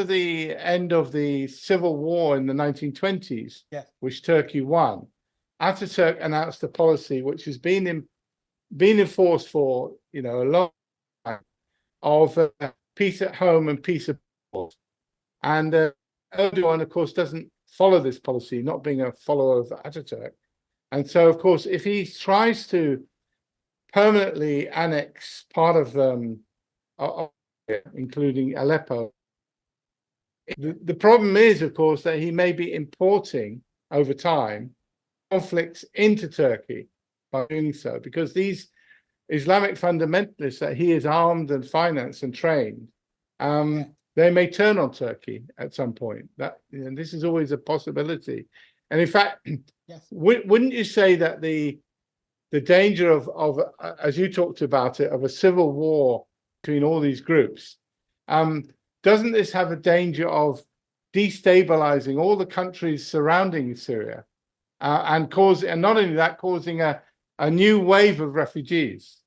the end of the civil war in the 1920s, which Turkey won, Ataturk announced a policy which has been enforced for a long time of peace at home and peace abroad. And Erdogan, of course, doesn't follow this policy, not being a follower of Ataturk. And so, of course, if he tries to permanently annex part of including Aleppo, the problem is, of course, that he may be importing over time conflicts into Turkey by doing so, because these Islamic fundamentalists that he has armed and financed and trained, they may turn on Turkey at some point. This is always a possibility. And in fact, Yes. wouldn't you say that the danger of as you talked about it, of a civil war between all these groups, doesn't this have a danger of destabilizing all the countries surrounding Syria, and not only that, causing a new wave of refugees?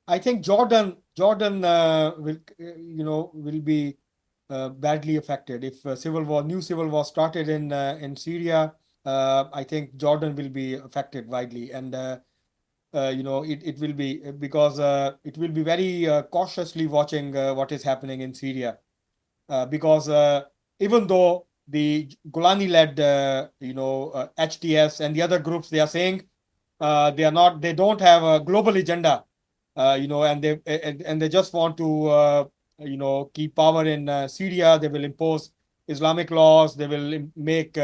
I think Jordan will be badly affected if new civil war started in Syria. I think Jordan will be affected widely, and it will be because it will be very cautiously watching what is happening in Syria, because even though the Golani-led HTS and the other groups, they are saying they don't have a global agenda, and they just want to keep power in Syria. They will impose Islamic laws. They will make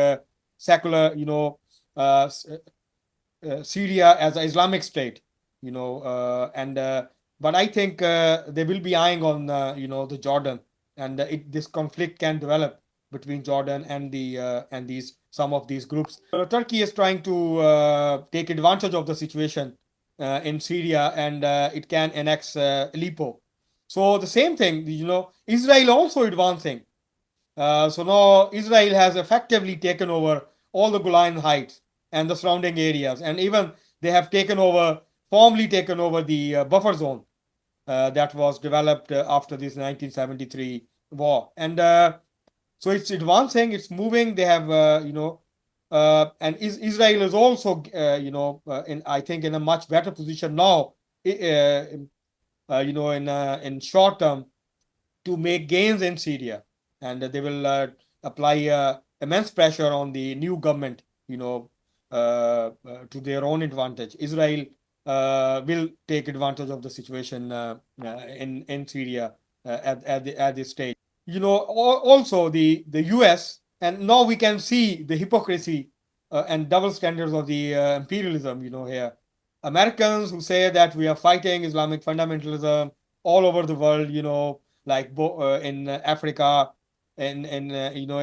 secular Syria as an Islamic state, but I think they will be eyeing on the Jordan, and this conflict can develop between Jordan and some of these groups. Turkey is trying to take advantage of the situation in Syria, and it can annex Aleppo. So the same thing, Israel also advancing. So now Israel has effectively taken over all the Golan Heights and the surrounding areas, and even they have formally taken over the buffer zone that was developed after this 1973 war. And so it's advancing, it's moving. They have, and Israel is also, I think, in a much better position now, in short term, to make gains in Syria, and they will apply immense pressure on the new government, to their own advantage. Israel will take advantage of the situation in Syria at this stage. Also the US, and now we can see the hypocrisy and double standards of the imperialism. Here, Americans who say that we are fighting Islamic fundamentalism all over the world. Like in Africa, in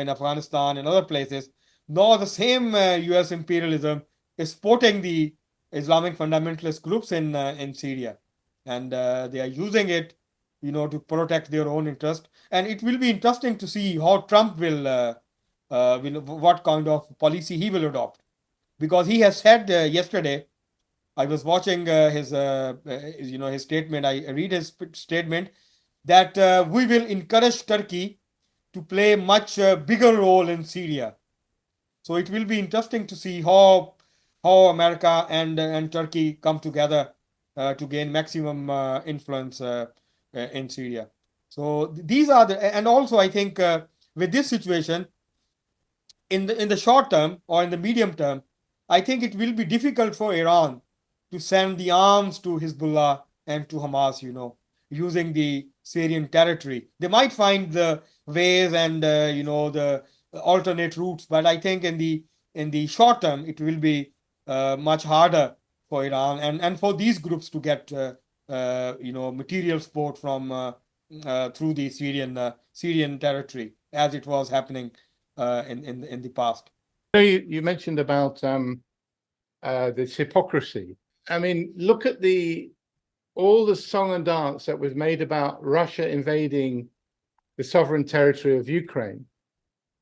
Afghanistan and other places. Now the same U.S. imperialism is supporting the Islamic fundamentalist groups in Syria, and they are using it, to protect their own interest. And it will be interesting to see how Trump will what kind of policy he will adopt, because he has said yesterday. I was watching his statement. I read his statement that we will encourage Turkey to play much bigger role in Syria. So it will be interesting to see how America and Turkey come together to gain maximum influence in Syria. So these are and also I think with this situation, in the short term or in the medium term, I think it will be difficult for Iran to send the arms to Hezbollah and to Hamas, using the Syrian territory. They might find the ways and the alternate routes, but I think in the short term it will be much harder for Iran and for these groups to get material support from through the Syrian territory, as it was happening in the past. You mentioned about this hypocrisy. I mean, look at all the song and dance that was made about Russia invading the sovereign territory of Ukraine,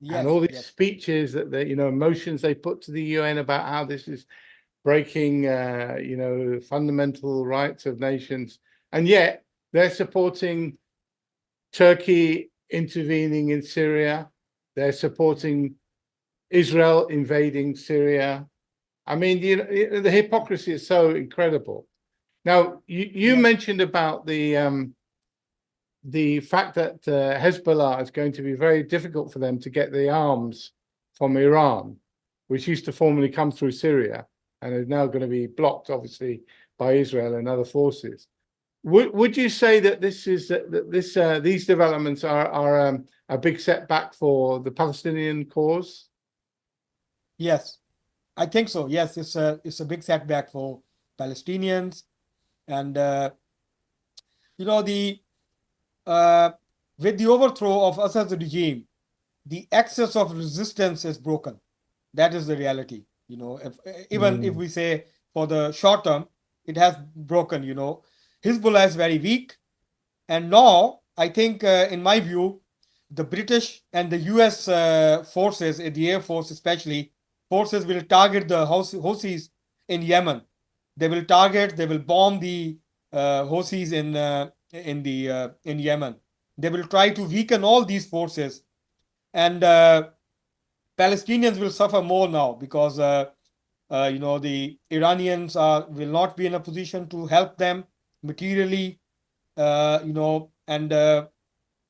and all these speeches that motions they put to the UN about how this is breaking fundamental rights of nations, and yet they're supporting Turkey intervening in Syria. They're supporting Israel invading Syria. I mean, the hypocrisy is so incredible. Now, you mentioned about the fact that Hezbollah is going to be very difficult for them to get the arms from Iran, which used to formerly come through Syria and is now going to be blocked, obviously, by Israel and other forces. Would you say that these developments are a big setback for the Palestinian cause? Yes, I think so. Yes, it's a big setback for Palestinians, and with the overthrow of Assad's regime, the axis of resistance is broken. That is the reality. Even if we say for the short term, it has broken. Hezbollah is very weak, and now I think, in my view, the British and the US forces, the Air Force especially, forces will target the Houthis in Yemen. They will bomb the Houthis in Yemen. They will try to weaken all these forces, and Palestinians will suffer more now because the Iranians will not be in a position to help them materially, and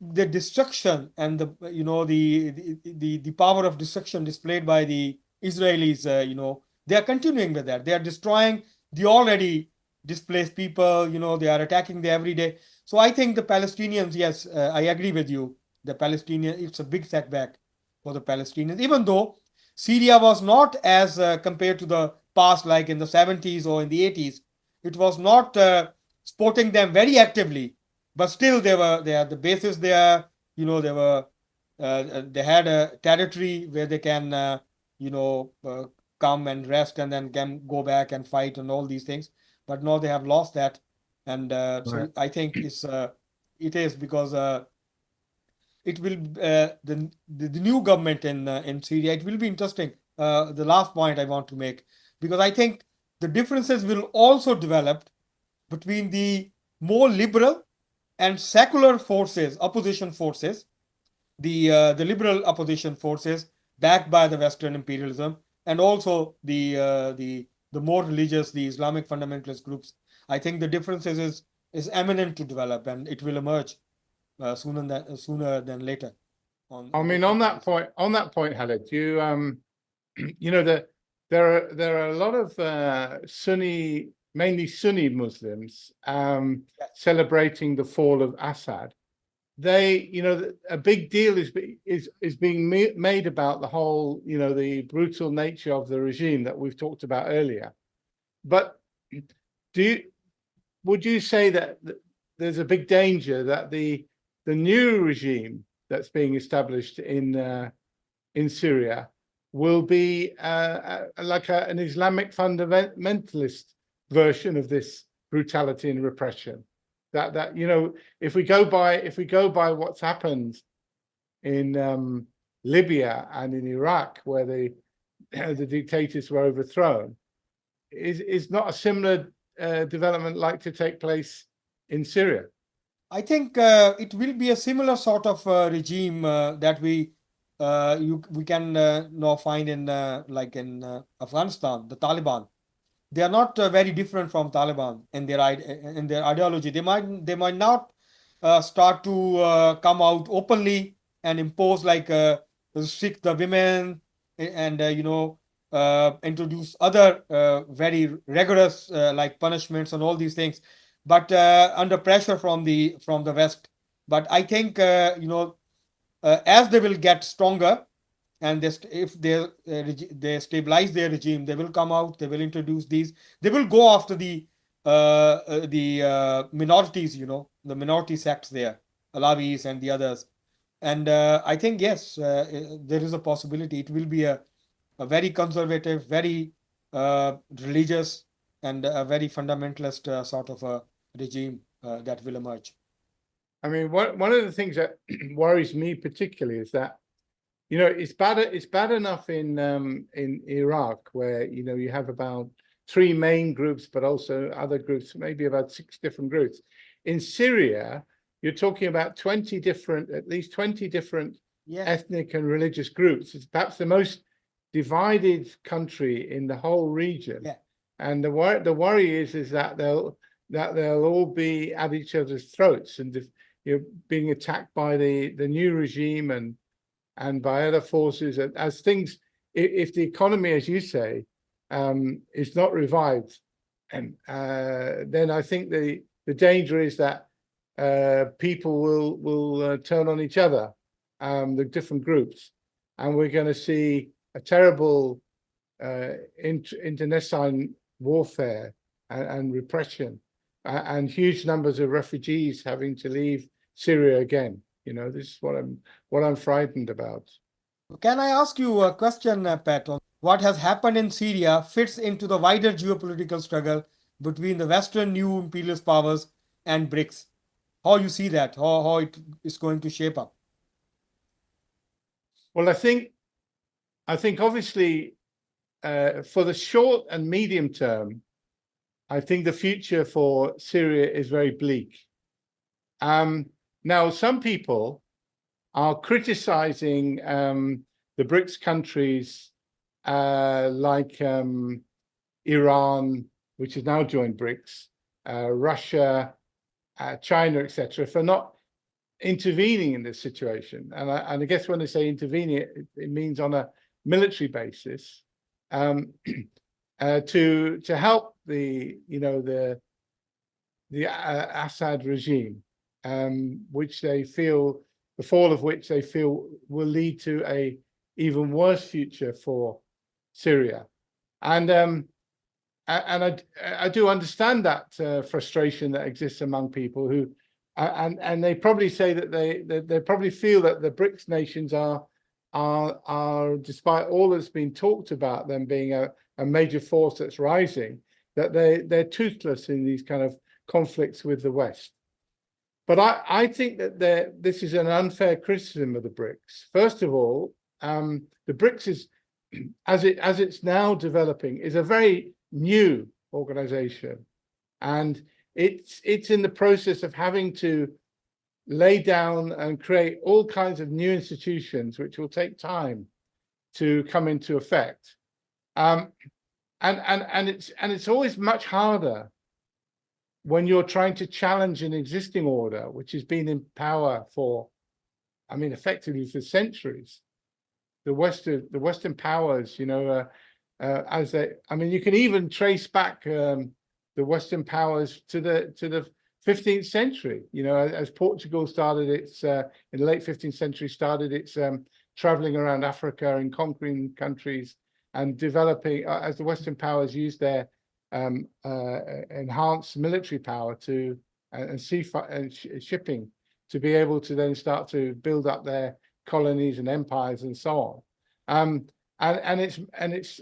the destruction and the power of destruction displayed by the Israelis, they are continuing with that. They are destroying the already displaced people. They are attacking them every day. So I think the Palestinians, yes, I agree with you. The Palestinian, it's a big setback for the Palestinians, even though Syria was not as compared to the past, like in the 70s or in the 80s. It was not supporting them very actively, but still they are the bases there. They had a territory where they can you know uh, come and rest and then can go back and fight and all these things. But now they have lost that, and Right. so I think it is because it will the new government in Syria. It will be interesting. The last point I want to make, because I think the differences will also develop between the more liberal and secular forces, opposition forces, the liberal opposition forces backed by the Western imperialism, and also the more religious, the Islamic fundamentalist groups. I think the differences is eminent to develop, and it will emerge sooner than later. I mean, on that point, Khaled, you know, there are a lot of mainly Sunni Muslims celebrating the fall of Assad. A big deal is being made about the whole, the brutal nature of the regime that we've talked about earlier. But would you say that there's a big danger that the new regime that's being established in Syria will be like an Islamic fundamentalist version of this brutality and repression? That if we go by what's happened in Libya and in Iraq, where the dictators were overthrown, is not a similar development like to take place in Syria? I think it will be a similar sort of regime that we can now find in like in Afghanistan, the Taliban. They are not very different from Taliban in their ideology. They might not start to come out openly and impose, like restrict the women, and introduce other very rigorous like punishments and all these things, but under pressure from the West. But I think as they will get stronger, and if they stabilize their regime, they will come out, they will introduce these, they will go after the minorities, the minority sects there, Alawis and the others. And I think, yes, there is a possibility it will be a very conservative, very religious, and a very fundamentalist sort of a regime that will emerge. I mean, one of the things that worries me particularly is that, it's bad enough in Iraq, where you have about 3 main groups, but also other groups, maybe about 6 different groups. In Syria, you're talking about at least 20 different ethnic and religious groups. It's perhaps the most divided country in the whole region. Yeah. And the worry is that they'll all be at each other's throats, and being attacked by the new regime and by other forces as things. If the economy, as you say, is not revived, and then I think the danger is that people will turn on each other, the different groups, and we're going to see a terrible internecine warfare and repression, and huge numbers of refugees having to leave Syria again. This is what I'm frightened about. Can I ask you a question, Pat, on what has happened in Syria fits into the wider geopolitical struggle between the Western new imperialist powers and BRICS? How you see that? How it is going to shape up? Well, I think obviously for the short and medium term, I think the future for Syria is very bleak. Now, some people are criticizing the BRICS countries like Iran, which has now joined BRICS, Russia, China, etc., for not intervening in this situation. And I guess when they say intervening, it means on a military basis to help the Assad regime, which they feel, the fall of which they feel will lead to a even worse future for Syria. And I do understand that frustration that exists among people who, and they probably say that they probably feel that the BRICS nations are, despite all that's been talked about them being a major force that's rising, that they're toothless in these kind of conflicts with the West. But I think that this is an unfair criticism of the BRICS. First of all, the BRICS is, as it's now developing, is a very new organization, and it's in the process of having to lay down and create all kinds of new institutions, which will take time to come into effect. And it's always much harder when you're trying to challenge an existing order, which has been in power for, effectively for centuries. The Western powers, as they, you can even trace back the Western powers to the 15th century. As Portugal started its in the late 15th century, started its traveling around Africa and conquering countries and developing, as the Western powers used their enhanced military power to and shipping to be able to then start to build up their colonies and empires and so on. And it's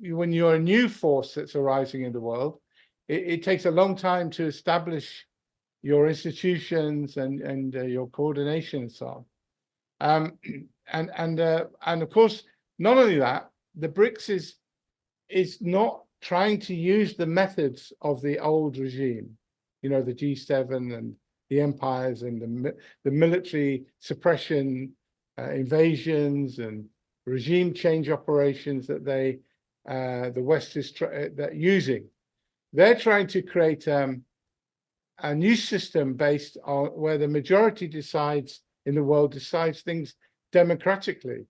when you're a new force that's arising in the world, it takes a long time to establish your institutions and your coordination and so on. And of course, not only that, the BRICS is not trying to use the methods of the old regime, the G7 and the empires and the military suppression, invasions and regime change operations that the West is using. They're trying to create a new system based on where the majority in the world decides things democratically,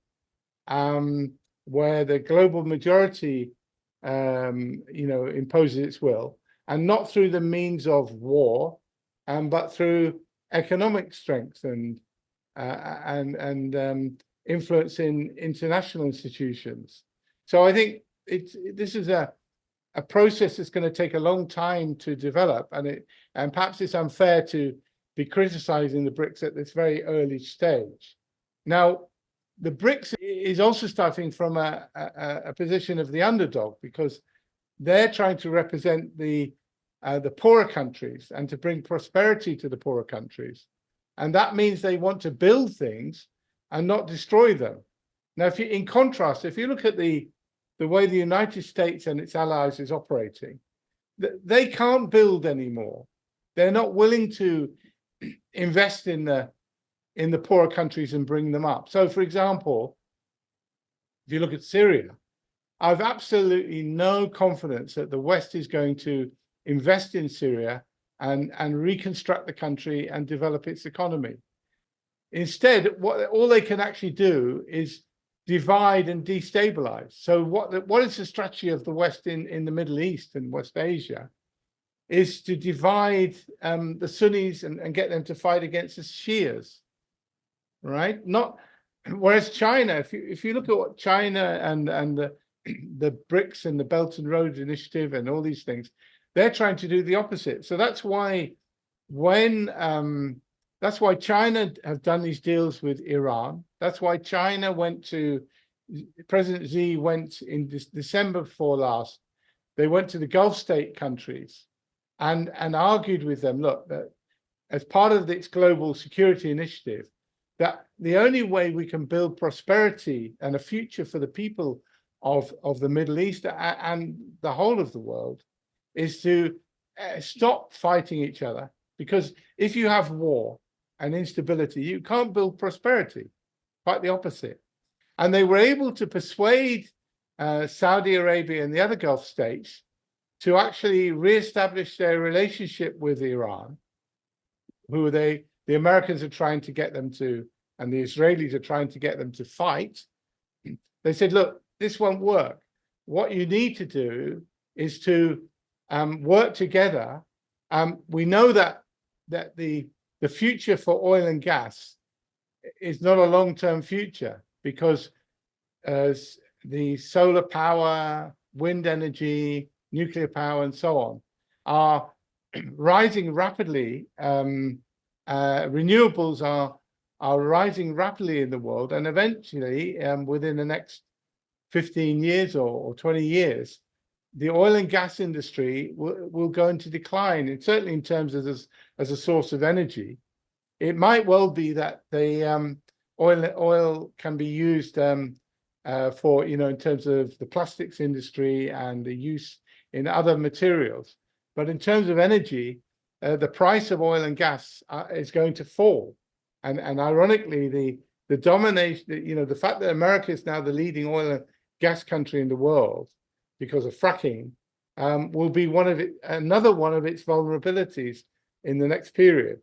where the global majority imposes its will, and not through the means of war, but through economic strength and influence in international institutions. So I think this is a process that's going to take a long time to develop, and perhaps it's unfair to be criticizing the BRICS at this very early stage. Now, the BRICS is also starting from a position of the underdog, because they're trying to represent the poorer countries and to bring prosperity to the poorer countries. And that means they want to build things and not destroy them. Now, in contrast, if you look at the way the United States and its allies is operating, they can't build anymore. They're not willing to invest in the poorer countries and bring them up. So, for example, if you look at Syria, I've absolutely no confidence that the West is going to invest in Syria and reconstruct the country and develop its economy. Instead, all they can actually do is divide and destabilize. So what is the strategy of the West in the Middle East and West Asia? Is to divide the Sunnis and get them to fight against the Shias, right? Whereas China, if you look at what China and the BRICS and the Belt and Road Initiative and all these things, they're trying to do the opposite. So that's why when That's why China have done these deals with Iran. That's why China went to, President Xi went in December before last, they went to the Gulf state countries and argued with them, look, that as part of its global security initiative, that the only way we can build prosperity and a future for the people of the Middle East and the whole of the world is to stop fighting each other. Because if you have war and instability, you can't build prosperity, quite the opposite. And they were able to persuade Saudi Arabia and the other Gulf states to actually reestablish their relationship with Iran, who the Americans are trying to get them to, and the Israelis are trying to get them to fight. They said, look, this won't work. What you need to do is to work together. We know that the future for oil and gas is not a long-term future, because the solar power, wind energy, nuclear power, and so on are rising rapidly. Renewables are rising rapidly in the world, and eventually, within the next 15 years or 20 years, the oil and gas industry will go into decline, and certainly in terms of as a source of energy. It might well be that the oil can be used for, in terms of the plastics industry and the use in other materials. But in terms of energy, the price of oil and gas is going to fall. And ironically, the domination, the fact that America is now the leading oil and gas country in the world because of fracking, will be another one of its vulnerabilities in the next period.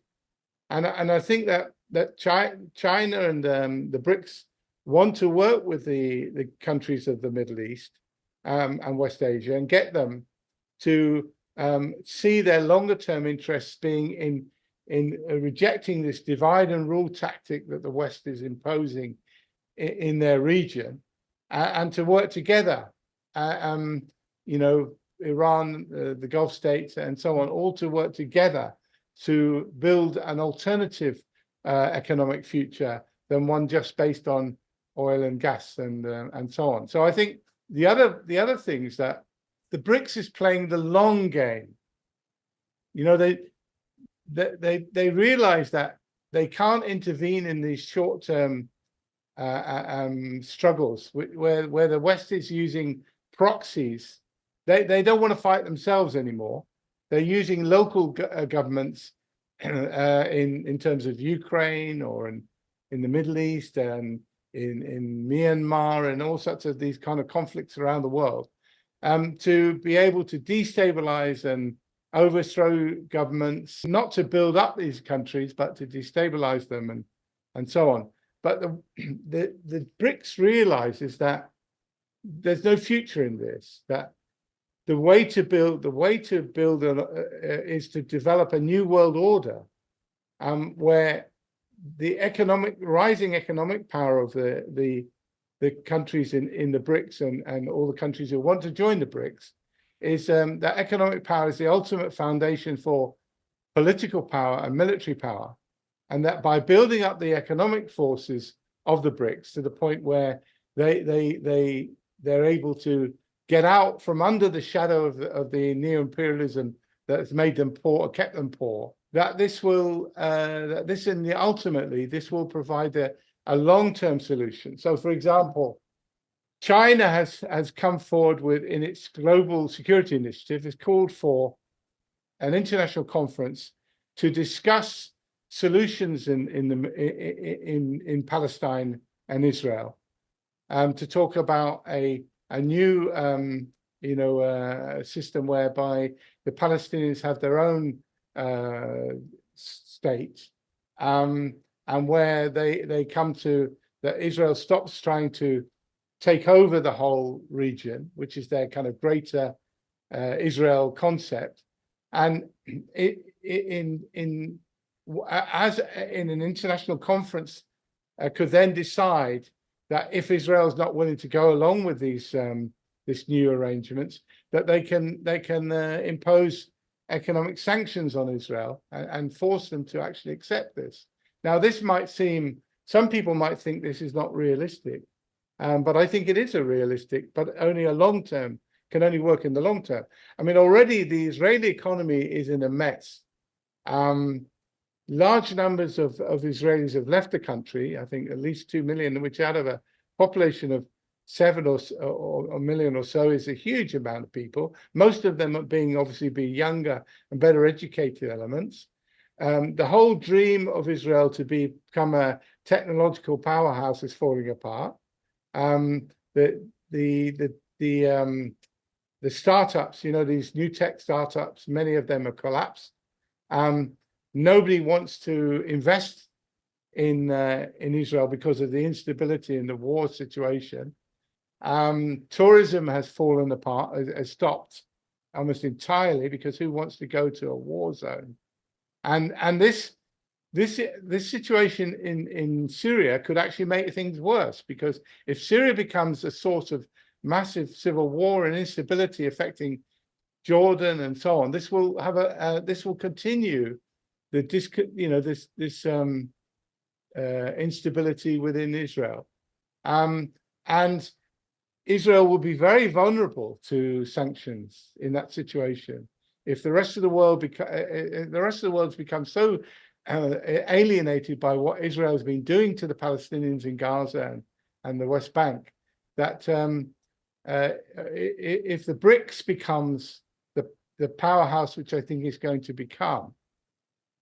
And I think that China and the BRICS want to work with the countries of the Middle East and West Asia and get them to see their longer term interests being in rejecting this divide and rule tactic that the West is imposing in their region, and to work together. Iran, the Gulf states, and so on, all to work together to build an alternative economic future than one just based on oil and gas and so on. So I think the other thing is that the BRICS is playing the long game. They realize that they can't intervene in these short-term struggles where the West is using proxies. They don't want to fight themselves anymore. They're using local governments in terms of Ukraine or in the Middle East and in Myanmar and all sorts of these kind of conflicts around the world, to be able to destabilize and overthrow governments, not to build up these countries, but to destabilize them and so on. But the BRICS realizes that there's no future in this, that the way to build is to develop a new world order, where the rising economic power of the countries in the BRICS and all the countries who want to join the BRICS is that economic power is the ultimate foundation for political power and military power, and that by building up the economic forces of the BRICS to the point where they're able to get out from under the shadow of the neo-imperialism that has made them poor or kept them poor, that this will ultimately this will provide a long-term solution. So, for example, China has come forward with, in its global security initiative, has called for an international conference to discuss solutions in Palestine and Israel, to talk about a new system whereby the Palestinians have their own state, and where they come to that Israel stops trying to take over the whole region, which is their kind of greater Israel concept, and in an international conference could then decide that if Israel is not willing to go along with these new arrangements, that they can impose economic sanctions on Israel and force them to actually accept this. Now, this might seem, some people might think this is not realistic, but I think it is a realistic, but only a long-term, can only work in the long term. I mean, already the Israeli economy is in a mess. Large numbers of Israelis have left the country, I think at least 2 million, which out of a population of 7 or a million or so is a huge amount of people. Most of them obviously being younger and better educated elements. The whole dream of Israel to become a technological powerhouse is falling apart. The startups, these new tech startups, many of them have collapsed. Nobody wants to invest in Israel because of the instability in the war situation. Tourism has fallen apart, has stopped almost entirely, because who wants to go to a war zone? And this situation in Syria could actually make things worse, because if Syria becomes a source of massive civil war and instability affecting Jordan and so on, this will have this will continue the instability within Israel, and Israel will be very vulnerable to sanctions in that situation. If the rest of the world has become so alienated by what Israel has been doing to the Palestinians in Gaza and the West Bank, that if the BRICS becomes the powerhouse which I think is going to become,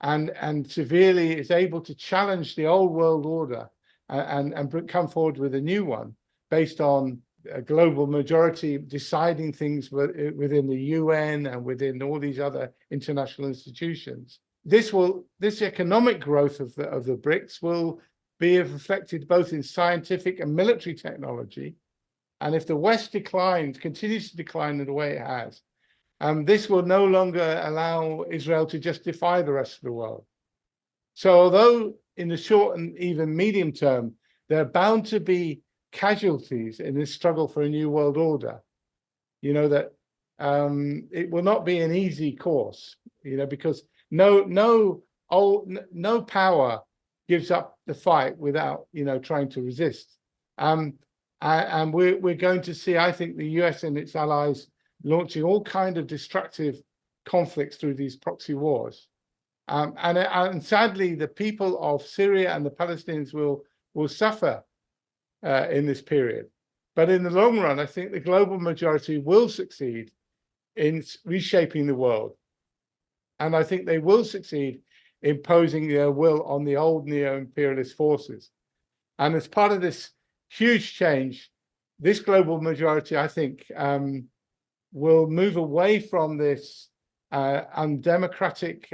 and severely is able to challenge the old world order and come forward with a new one based on a global majority deciding things within the UN and within all these other international institutions. This economic growth of the BRICS will be reflected both in scientific and military technology. And if the West continues to decline in the way it has, this will no longer allow Israel to just defy the rest of the world. So although in the short and even medium term, there are bound to be casualties in this struggle for a new world order, that it will not be an easy course, because no power gives up the fight without, trying to resist. And we're going to see, I think, the US and its allies launching all kinds of destructive conflicts through these proxy wars. And sadly, the people of Syria and the Palestinians will suffer in this period. But in the long run, I think the global majority will succeed in reshaping the world. And I think they will succeed in imposing their will on the old neo-imperialist forces. And as part of this huge change, this global majority, I think, will move away from this undemocratic,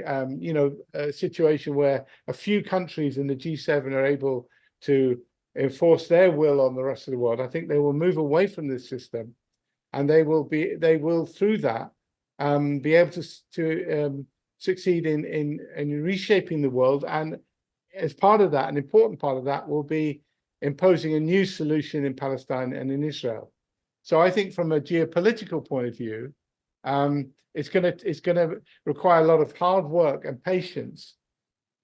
situation where a few countries in the G7 are able to enforce their will on the rest of the world. I think they will move away from this system, and they will through that be able to succeed in reshaping the world. And as part of that, an important part of that will be imposing a new solution in Palestine and in Israel. So I think from a geopolitical point of view, it's going to require a lot of hard work and patience.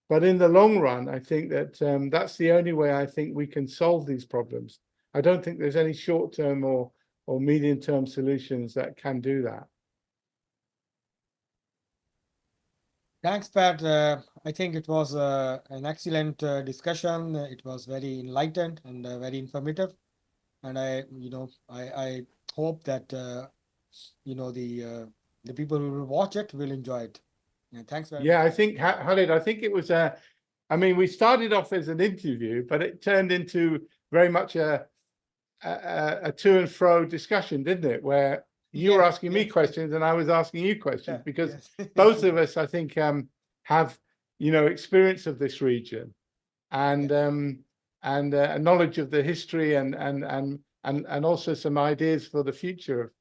But in the long run, I think that that's the only way I think we can solve these problems. I don't think there's any short-term or medium-term solutions that can do that. Thanks, Pat. I think it was an excellent discussion. It was very enlightened and very informative. And I hope that the people who will watch it will enjoy it. Yeah, thanks very much. I think, Khalid, I think it was we started off as an interview, but it turned into very much a to and fro discussion, didn't it? Where you were asking me questions and I was asking you questions, because both of us, I think, have experience of this region and a knowledge of the history and also some ideas for the future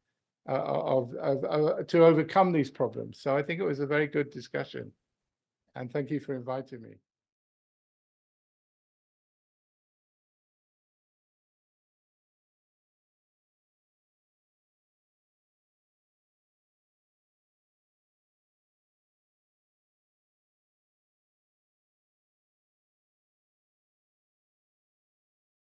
to overcome these problems. So I think it was a very good discussion, and thank you for inviting me.